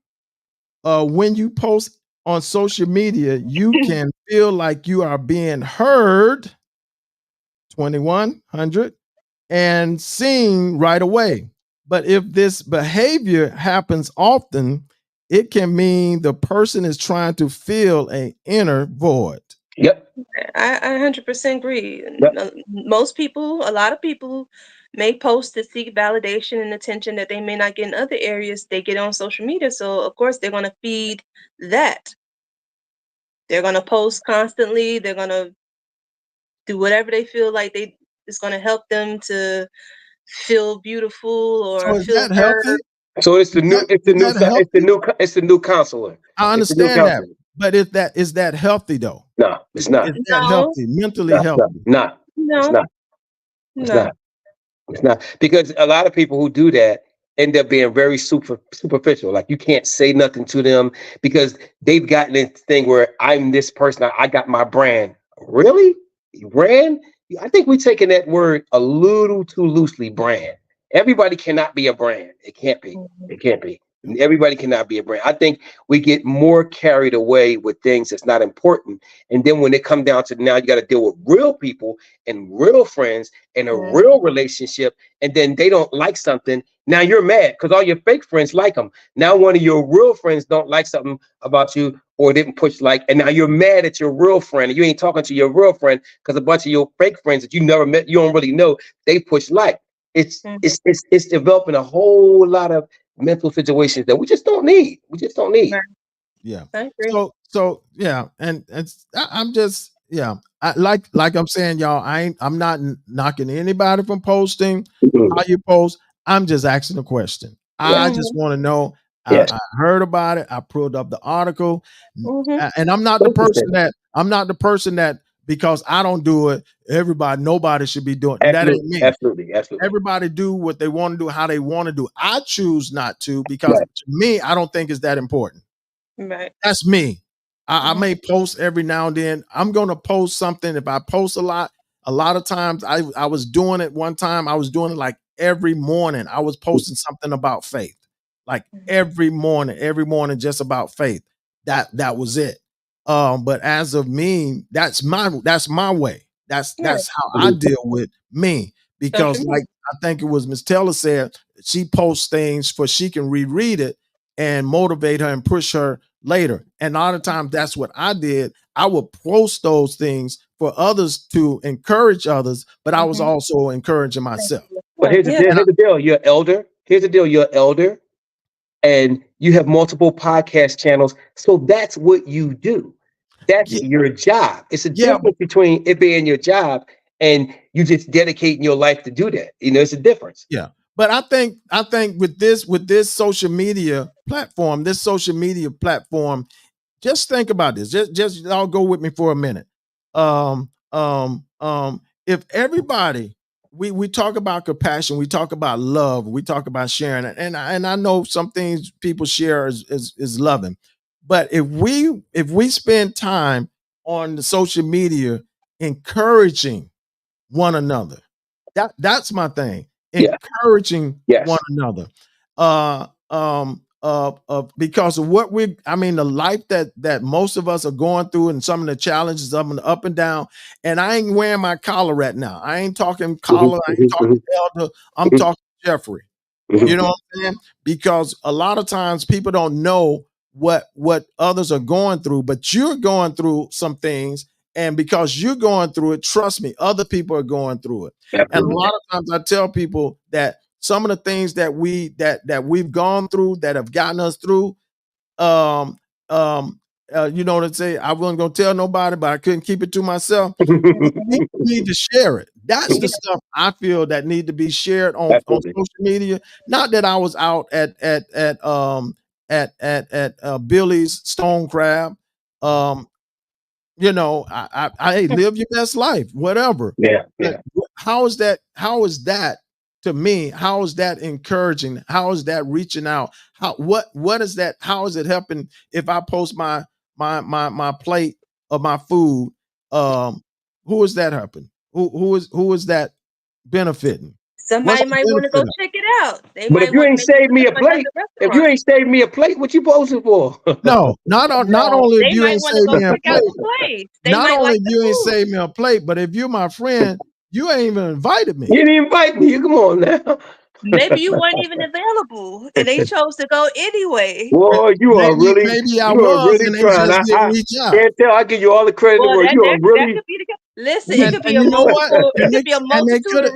When you post on social media, you can feel like you are being heard, 2,100, and seen right away. But if this behavior happens often, it can mean the person is trying to fill an inner void. Yep. I 100% agree. Yep. A lot of people may post to seek validation and attention that they may not get in other areas. They get on social media. So, of course, they're going to feed that. They're going to post constantly. They're going to do whatever they feel like it's going to help them to feel beautiful or feel heard. So it's the new counselor. I understand that, but is that healthy though? No, it's not. Is that healthy? Mentally healthy? No, it's not. It's not. It's not, because a lot of people who do that end up being very superficial. Like you can't say nothing to them because they've gotten this thing where I'm this person. I got my brand. Really? Brand? I think we're taking that word a little too loosely. Brand. Everybody cannot be a brand. It can't be. Mhm. It can't be. Everybody cannot be a brand. I think we get more carried away with things that's not important. And then when it come down to now, you got to deal with real people and real friends and a Mhm. real relationship. And then they don't like something. Now you're mad because all your fake friends like them. Now one of your real friends don't like something about you or didn't push like, and now you're mad at your real friend. And you ain't talking to your real friend because a bunch of your fake friends that you never met, you don't really know, they push like. It's Mhm. it's it's it's developing a whole lot of mental situations that we just don't need. We just don't need. Right. Yeah. I agree. So yeah, and I'm just yeah. Like I'm saying, y'all. I'm not knocking anybody from posting Mhm. how you post. I'm just asking a question. I Yes, just Mhm. want to know. yes, I heard about it. I pulled up the article, Mhm. and I'm not the person 100%. that because I don't do it. Nobody should be doing that. Ain't Absolutely, me. absolutely, absolutely. Everybody do what they want to do, how they want to do. I choose not to because Right. to me, I don't think it's that important. Right. That's me. I Mhm. may post every now and then. I'm gonna post something. If I post a lot of times I was doing it one time. I was doing it like every morning. I was posting something about faith. Like Mhm. every morning just about faith. That was it. But as of me, that's my way. Right. That's how I Mhm. deal with me. Social Because like media. I think it was Miss Taylor said, she posts things for she can reread it and motivate her and push her later. And a lot of times that's what I did. I would post those things for others to encourage others, but I was Mhm. also encouraging myself. But Right. Yeah. And here's the deal. You're an elder. Here's the deal. You're an elder, and you have multiple podcast channels. So that's what you do. That's yeah, your job. It's a yeah, difference between it being your job and you just dedicating your life to do that. It's a difference. yeah. But I think with this social media platform, just think about this. Just y'all go with me for a minute. Um, if everybody we talk about compassion, we talk about love, we talk about sharing, and I know some things people share is loving, but if we spend time on the social media encouraging one another. That's my thing. Yeah. Encouraging one Yes. another. Because of the life that most of us are going through and some of the challenges up and down. And I ain't wearing my collar right now. I ain't talking Mhm, collar, I ain't mhm, talking mhm, elder, I'm mhm, talking Jeffrey. You mhm. know what I'm saying? Because a lot of times people don't know what others are going through, but you're going through some things, and because you're going through it, trust me, other people are going through it. And a Absolutely. lot of times I tell people that some of the things that we've gone through that have gotten us through, um, you know what I'm saying? I wasn't gonna tell nobody, but I couldn't keep it to myself. We Mhm. need to share it. That's the Yeah. stuff I feel that need to be shared on Absolutely. social media. Not that I was out at Billy's Stone Crab. Um, hey, live your best life, whatever. Yeah. But Yeah. how is that? How is that to me? How is that encouraging? How is that reaching out? What is that? How is it helping if I post my plate of my food? Um, who is that helping? Who is that benefiting? What's Somebody the might want to benefit go of? check it out. They But if might you want to ain't maybe saved look me up a plate, another if you restaurant. ain't saved me a plate, what you posting for? No, not No, only if they you might ain't want to saved go me a check out plate, the place. They not might only like if the you ain't food, saved me a plate, but if you're my friend, you ain't even invited me. You didn't invite me. Come on now. maybe you weren't even available, and they chose to go anyway. Boy, Maybe I you are was, really and they trying. just didn't I reach out. can't tell. I give you all the credit in the Well, world. that You are that that really. could be the case. Listen, it And could be and a you know what? multiple. It And they could be a and they multitude could of have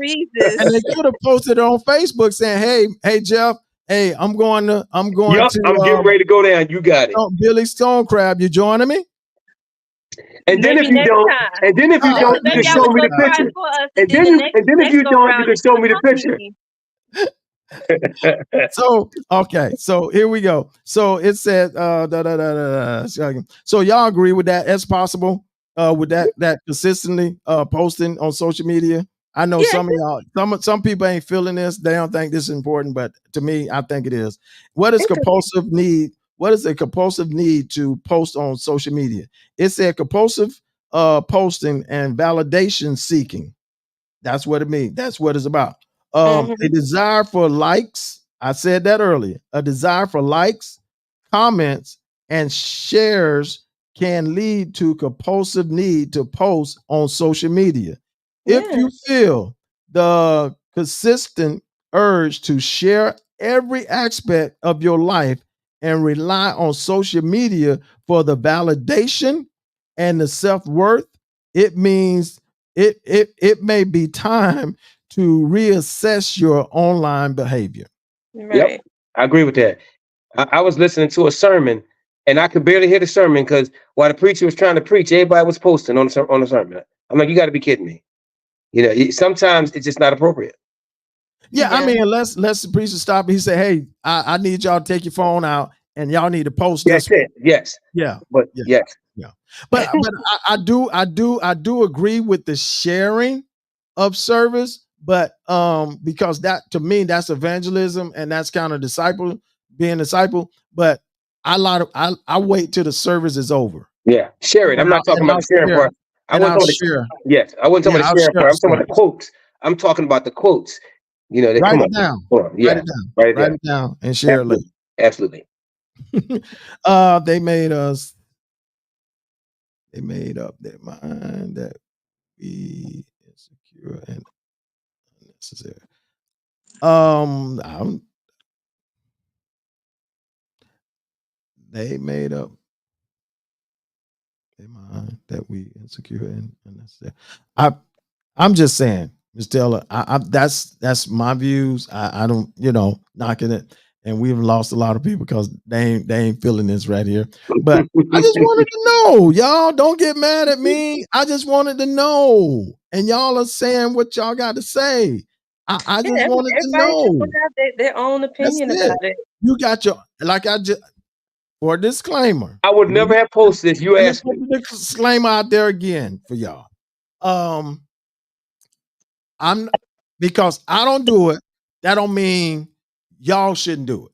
and they reasons. could have posted it on Facebook saying, "Hey Jeff, hey, I'm going Yup, to I'm getting ready to go down. You got it. Billy Stone Crab. You joining me?" And then if Maybe you next don't, time. and then if you don't, Oh, Listen, you can maybe I show was me gonna the try picture. for us, and And then then, and then if next you go don't, you around, can you should show me the accompany picture. me. So okay, so here we go. So it said so y'all agree with that? It's possible with that consistently posting on social media. I know Yeah, some of y'all, some people ain't feeling this. They don't think this is important, but to me, I think it is. What is it could. compulsive need? What is a compulsive need to post on social media? It said compulsive posting and validation seeking. That's what it means. That's what it's about. A desire for likes. I said that earlier. A desire for likes, comments, and shares can lead to compulsive need to post on social media. If Yeah. you feel the consistent urge to share every aspect of your life and rely on social media for the validation and the self-worth, it means it may be time to reassess your online behavior. Yep, Right. I agree with that. I was listening to a sermon, and I could barely hear the sermon because while the preacher was trying to preach, everybody was posting on the sermon. I'm like, you got to be kidding me. Sometimes it's just not appropriate. Yeah, I Yeah. mean, unless the preacher stop, he said, "Hey, I need y'all to take your phone out and y'all need to post That's this." it. Yes, Yeah, but yeah, yes, yeah. But I do agree with the sharing of service, but because that to me that's evangelism and that's kind of being disciple. But I wait till the service is over yeah. Share it. I'm not talking and about I'll the sharing share part. I and wasn't I'll talking about share. yes, I wasn't talking Yeah, about I'll the sharing share part. the I'm talking about the service. quotes. I'm talking about the quotes. They Write come it on. down. Come on. Write Yeah, it down. write it Write down. it down and share it later. Absolutely. Absolutely. They made us. They made up their mind that we insecure and unnecessary. They made up their mind that we insecure and unnecessary. I I'm just saying, Miss Taylor. That's my views. I don't knocking it, and we've lost a lot of people because they ain't feeling this right here. But I just wanted to know, y'all. Don't get mad at me. I just wanted to know, and y'all are saying what y'all got to say. I Yeah. just wanted to Everybody should know. put out their own That's opinion it. about it. You got your like I just for a disclaimer. I would Let never me, have posted this. You let me asked put me. the disclaimer out there again for y'all. Um, I'm because I don't do it, that don't mean y'all shouldn't do it.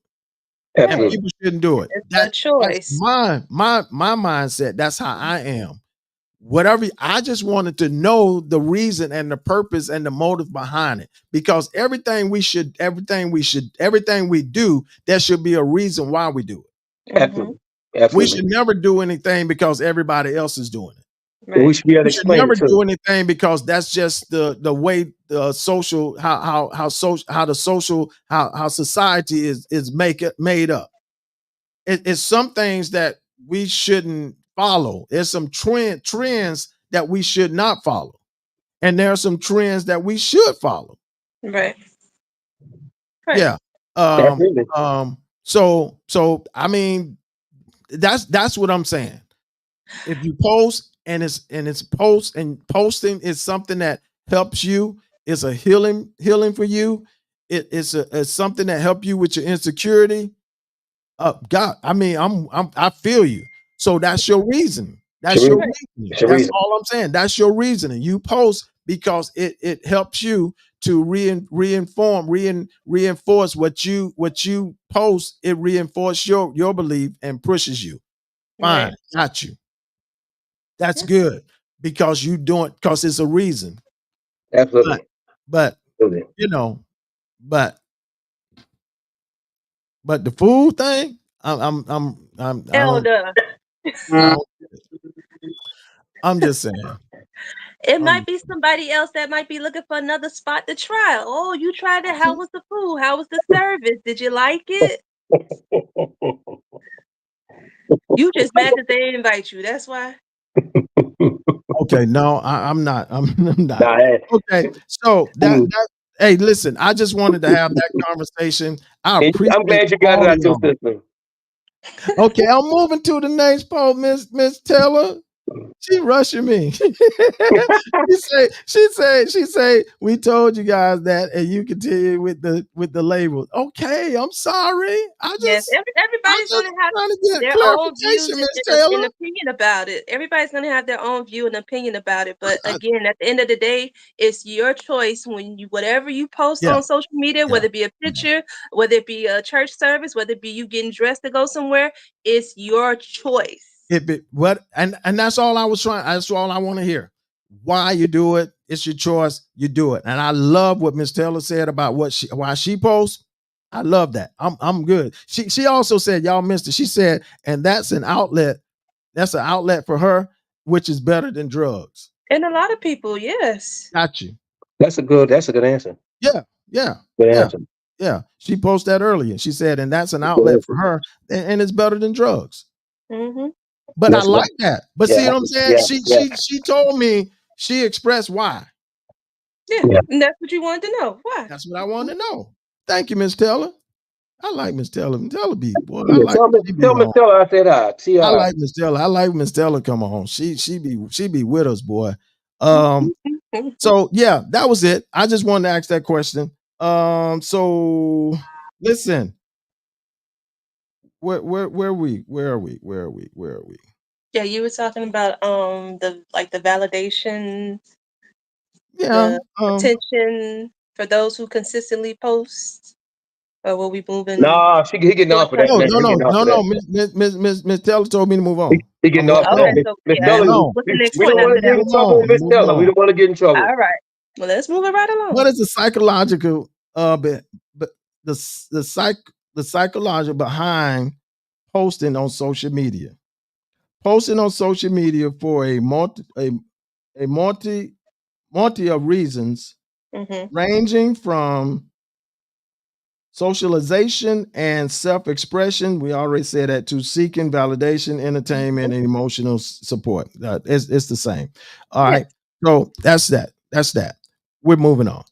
And Right. Absolutely. people shouldn't do it. It's a That's choice. my mindset. That's how I am. Whatever I just wanted to know the reason and the purpose and the motive behind it. Because everything we do, there should be a reason why we do it. Mm-hmm. Absolutely. We Absolutely. should never do anything because everybody else is doing it. And we Right. should be able to We should explain never it too. do anything because that's just the way the social how the social how society is made up. It's some things that we shouldn't follow. There's some trends that we should not follow, and there are some trends that we should follow. Right. Right. Yeah. Um. Absolutely. So I mean that's what I'm saying. If you post and it's post and posting is something that helps you, it's a healing for you. It's something that help you with your insecurity. God, I mean, I feel you. So that's your reason. It's a That's your reason. Right. reasoning. It's a That's reason. all I'm saying. That's your reasoning. You post because it helps you to reinforce what you post. It reinforces your belief and pushes you. Right. Fine, got you. That's Yeah. good because you doing because it's a reason. But Absolutely. but Absolutely. you know, but but the food thing, I don't Elder. I don't I'm just saying. It I'm might be somebody else that might be looking for another spot to try. Oh, you tried it. How was the food? How was the service? Did you like it? You just mad that they didn't invite you. That's why. okay. No, I'm not. I'm not. Nah, Okay. So mm. hey, listen, I just wanted to have that conversation. I And I'm appreciate glad you got it all of out your y'all. system. Okay, I'm moving to the next poll, Miss Taylor. She rushing me. she say, we told you guys that, and you continue with the labels. Okay, I'm sorry. I Yes, just I everybody's just gonna have trying to get their own views clarification, Miss and Taylor. opinion about it. Everybody's gonna have their own view and opinion about it. But again, at the end of the day, it's your choice when you whatever you post Yeah, on social media, yeah. whether it be a picture, whether it be a church service, whether it be you getting dressed to go somewhere, it's your choice. What and that's all I was trying. That's all I want to hear. Why you do it? it's your choice. You do it. And I love what Miss Taylor said about why she posts. I love that. I'm good. She also said, y'all missed it. She said, and that's an outlet. That's an outlet for her, which is better than drugs. And a lot of people, yes. Got you. That's a good answer. Yeah, yeah, Good yeah, answer. yeah. She posted that earlier. She said, and that's an Good outlet for answer. her, and it's better than drugs. Hmm. But I That's good. like that. But see Yeah, what I'm saying? yeah, yeah, She told me, she expressed why. Yeah, yeah. and that's what you wanted to know. Why? That's what I wanted to know. Thank you, Miss Taylor. I like Miss Taylor. Miss Taylor be boy. I Yeah, like she be tell me, on. tell her I said I TR. like Miss Taylor. I like Miss Taylor come on. She be with us, boy. So yeah, that was it. I just wanted to ask that question. So listen, where are we? Yeah, you were talking about the validation, Yeah. the attention for those who consistently post, or will we moving Nah, he getting towards off of that, No, man. something no, He no, getting off no, of that. no. Miss Taylor told me to move on. He getting I'm off moving of that. Okay, on. Miss so Miss yeah, Moving Teller, on. what's the next we point don't want after to get that in Moving one? trouble with on. Miss Moving Teller. We on. don't want to get in trouble. All right. Well, let's move it right What along. is the psychological but the psychological behind posting on social media? Posting on social media for a multi of reasons Hmm. ranging from socialization and self-expression. We already said that, to seeking validation, entertainment, and emotional support. It's the same. All Yes. right. So that's that. That's that. We're moving on.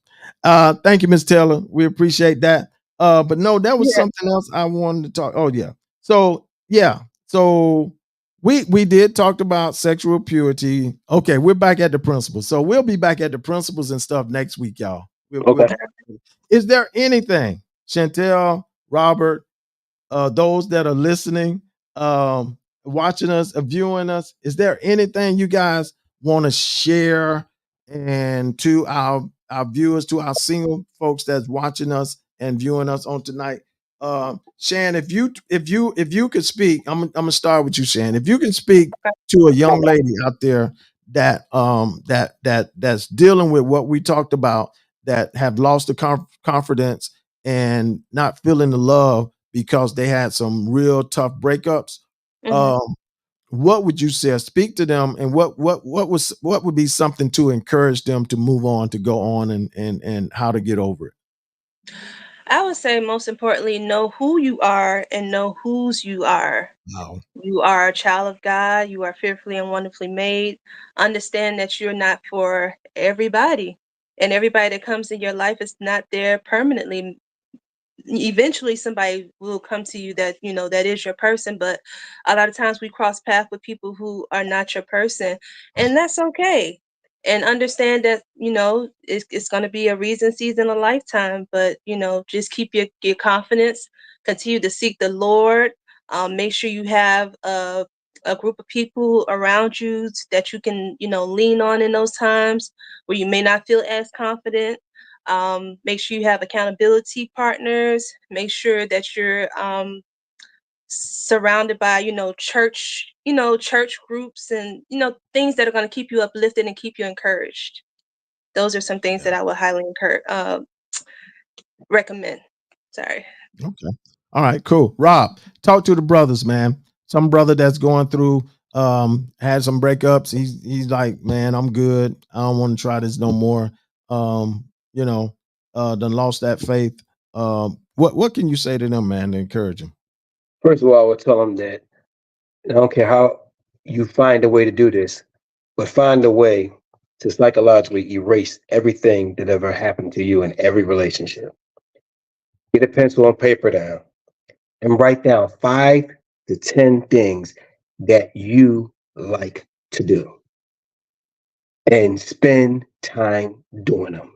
Thank you, Miss Taylor. We appreciate that. But no, there was Yes. something else I wanted to talk. Oh yeah. So yeah. So we did talk about sexual purity. Okay, we're back at the principles. So we'll be back at the principles and stuff next week, y'all. We'll Okay. keep. Is there anything, Chantel, Robert, those that are listening, watching us, viewing us, is there anything you guys want to share and to our viewers, to our single folks that's watching us and viewing us on tonight? Shan, if you could speak, I'm gonna start with you, Shan. If you can speak to a young lady out there that's dealing with what we talked about, that have lost the confidence and not feeling the love because they had some real tough breakups. Hmm. Um, what would you say? Speak to them, and what would be something to encourage them to move on, to go on, and how to get over it? I would say most importantly, know who you are and know whose you are. Wow. You are a child of God. You are fearfully and wonderfully made. Understand that you're not for everybody. And everybody that comes in your life is not there permanently. Eventually somebody will come to you that that is your person, but a lot of times we cross paths with people who are not your person, and that's okay. And understand that it's going to be a reason season, a lifetime, but just keep your confidence, continue to seek the Lord. Make sure you have a group of people around you that you can lean on in those times where you may not feel as confident. Make sure you have accountability partners. Make sure that you're surrounded by church groups, and things that are going to keep you uplifted and keep you encouraged. Those are some things Yeah. that I would highly recommend. Sorry. Okay. All right. Cool. Rob, talk to the brothers, man. Some brother that's going through, had some breakups. He's like, man, I'm good. I don't want to try this no more. Um, you know, done lost that faith. What can you say to them, man, to encourage them? First of all, I would tell them that I don't care how you find a way to do this, but find a way to psychologically erase everything that ever happened to you in every relationship. Get a pencil and paper down and write down 5 to 10 things that you like to do and spend time doing them.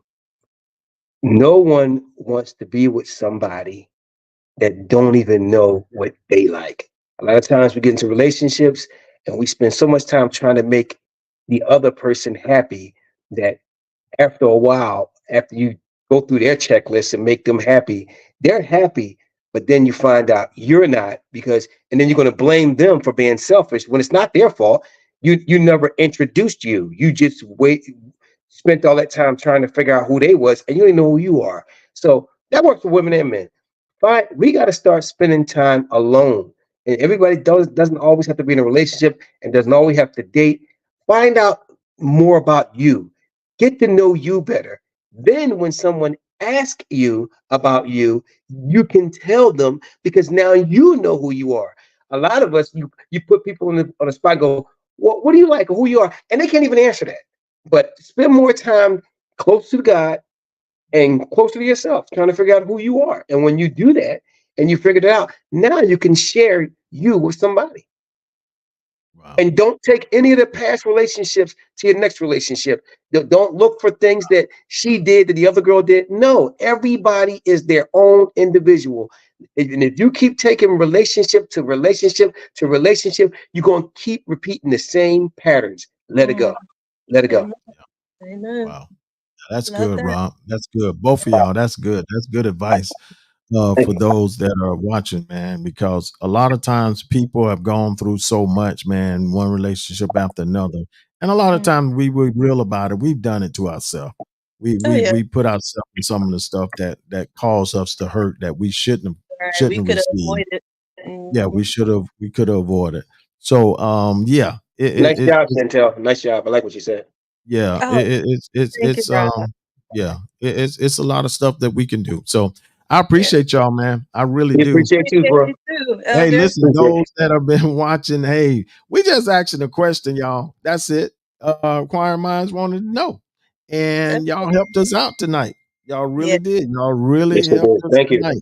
No one wants to be with somebody that don't even know what they like. A lot of times we get into relationships and we spend so much time trying to make the other person happy that after a while, after you go through their checklist and make them happy, they're happy, but then you find out you're not, because and then you're going to blame them for being selfish when it's not their fault. You never introduced you. You just wait spent all that time trying to figure out who they was, and you don't know who you are. So that works for women and men. But we got to start spending time alone. And everybody doesn't always have to be in a relationship and doesn't always have to date. Find out more about you. Get to know you better. Then when someone asks you about you, you can tell them because now you know who you are. A lot of us, you put people on the spot and go, what do you like or who you are? And they can't even answer that. But spend more time close to God and closer to yourself, trying to figure out who you are. And when you do that and you figure it out, now you can share you with somebody. Wow. And don't take any of the past relationships to your next relationship. Don't look for things that she did that the other girl did. No, everybody is their own individual. And if you keep taking relationship to relationship to relationship, you're going to keep repeating the same patterns. Let it Mhm. go. Let it go. Amen. Amen. Wow. That's Love good, that. Rob. That's good. Both of y'all. That's good. That's good advice Thank for you. those that are watching, man, because a lot of times people have gone through so much, man, one relationship after another. And a lot of Mhm. times we real about it. We've done it to ourselves. We Oh we yeah. we put ourselves in some of the stuff that caused us to hurt that we Right. We shouldn't have could have received. avoided. Yeah, Mhm. we could have avoided. So yeah, Nice job, it's Chantel. Nice job. I like what you said. yeah, Oh, thank you, it's Rob. yeah, it's a lot of stuff that we can do. So I Yeah. appreciate y'all, man. I really We do. appreciate you, Appreciate bro. you too, Hey, Elder. listen, Appreciate those that have been watching, hey, we just asking a question, y'all. That's it. Inquiring minds wanted to know, That's and y'all helped us out tonight. Y'all yeah. really did. Y'all you. really Yes, we helped do. us Thank you. tonight.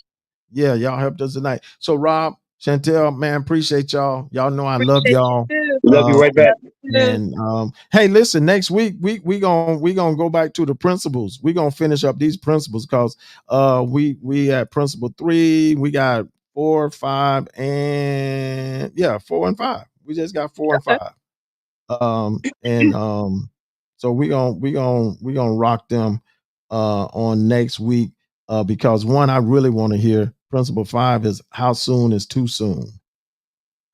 Yeah, y'all helped us tonight. So Rob, Chantel, man, appreciate y'all. Y'all know I love Appreciate you y'all. too. Love you right back. Love you too. And hey, listen, next week we gonna go back to the principles. We're gonna finish up these principles because we at principle 3, we got 4, 5, and yeah, 4 and 5. We just got 4 and 5. And so we gonna rock them on next week because one I really want to hear principle 5 is how soon is too soon.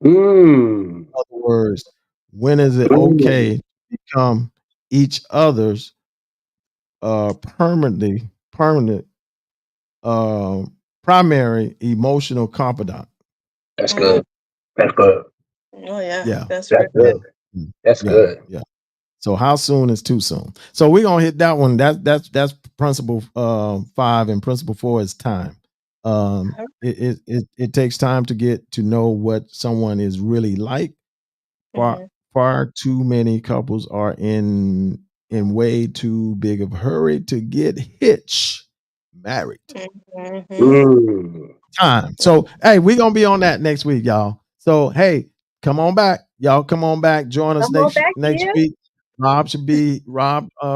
Mm. Other words, when is it Mm. okay to become each other's permanent uh, primary emotional confidant? That's Mm. good. That's good. Oh yeah, Yeah, that's That's real yeah, good. good. That's yeah, good. yeah. So how soon is too soon? So we're gonna hit that one. That's principle 5, and principle 4 is time. It takes time to get to know what someone is really like. Far Mm-hmm. far too many couples are in way too big of a hurry to get hitched married. Mm-hmm. Mm. Time. So hey, we're gonna be on that next week, y'all. So hey, come on back. Y'all come on back. Join us Come on back next here. week. Rob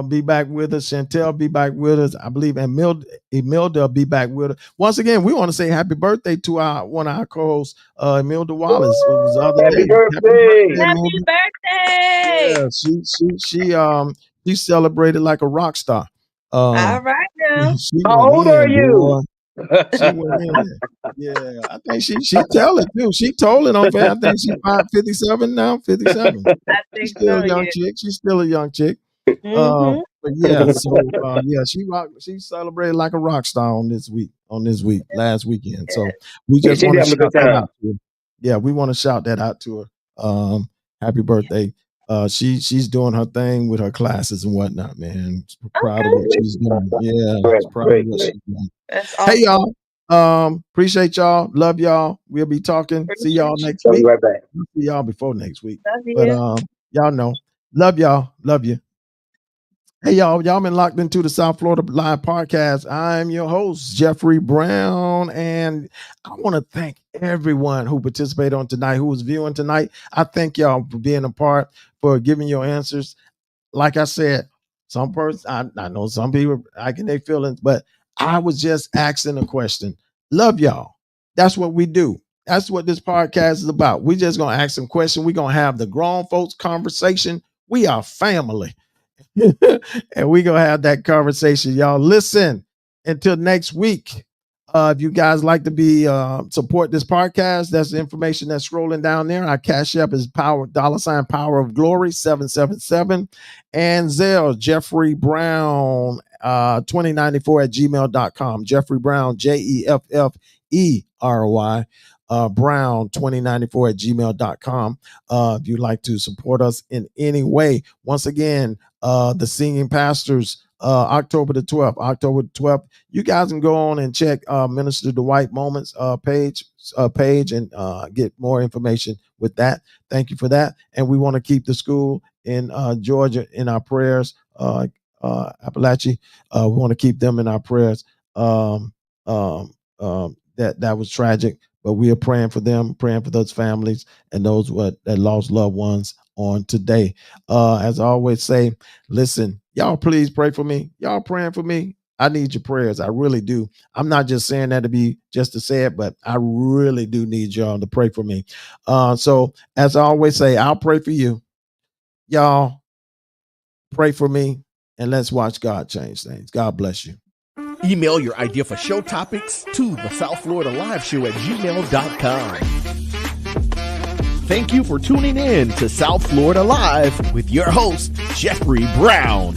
be back with us. Chantel be back with us. I believe Emilda be back with us. Once again, we want to say happy birthday to our one of our co-hosts, Emilda Wallace. It was the other Happy day. Happy birthday. birthday, Happy Emilda. birthday! Yeah, she celebrated like a rock star. All Um right now. she How went old are in, you? boy. She went in. Yeah, I think she tell it too. She told it on I think she 57 now, 57. I She's think still so. a young Yeah. chick. She's still a young chick. Mm-hmm. But yeah, so yeah, she celebrated like a rock star on this week, last weekend. So we Yeah, just she's want to having a shout good that time. out to her. Yeah, we want to shout that out to her. Happy birthday. She's doing her thing with her classes and whatnot, man. Proud of Okay. what she's doing. Yeah, Great, proud of great, what great. she's doing. That's Hey awesome. y'all. Appreciate y'all. Love y'all. We'll be talking. See y'all Appreciate you. next I'll be week. right back. We'll see y'all before next week. Love But you. y'all know. Love y'all. Love you. Hey y'all been locked into the South Florida Live Podcast. I'm your host, Jeffrey Brown, and I want to thank everyone who participated on tonight, who was viewing tonight. I thank y'all for being a part, for giving your answers. Like I said, some person I know some people I can their feelings, but I was just asking a question. Love y'all. That's what we do. That's what this podcast is about. We just gonna ask some questions. We're gonna have the grown folks conversation. We are family. And we gonna have that conversation. Y'all listen until next week. If you guys like to be support this podcast, that's the information that's scrolling down there. Our Cash App is $Power of Glory 777, and Zelle Jeffrey Brown 2094 at gmail.com. Jeffrey Brown, JEFFERY Brown 2094 at gmail.com. If you'd like to support us in any way, once again, the singing pastors. October the 12th. You guys can go on and check Minister Dwight Moments page and get more information with that. Thank you for that. And we want to keep the school in Georgia in our prayers. Appalachia, we want to keep them in our prayers. That was tragic, but we are praying for them, praying for those families and those that lost loved ones on today. As I always say, listen, y'all please pray for me. Y'all praying for me. I need your prayers. I really do. I'm not just saying that just to say it, but I really do need y'all to pray for me. So as I always say, I'll pray for you. Y'all pray for me, and let's watch God change things. God bless you. Email your idea for show topics to the South Florida Live Show at gmail.com. Thank you for tuning in to South Florida Live with your host, Jeffrey Brown.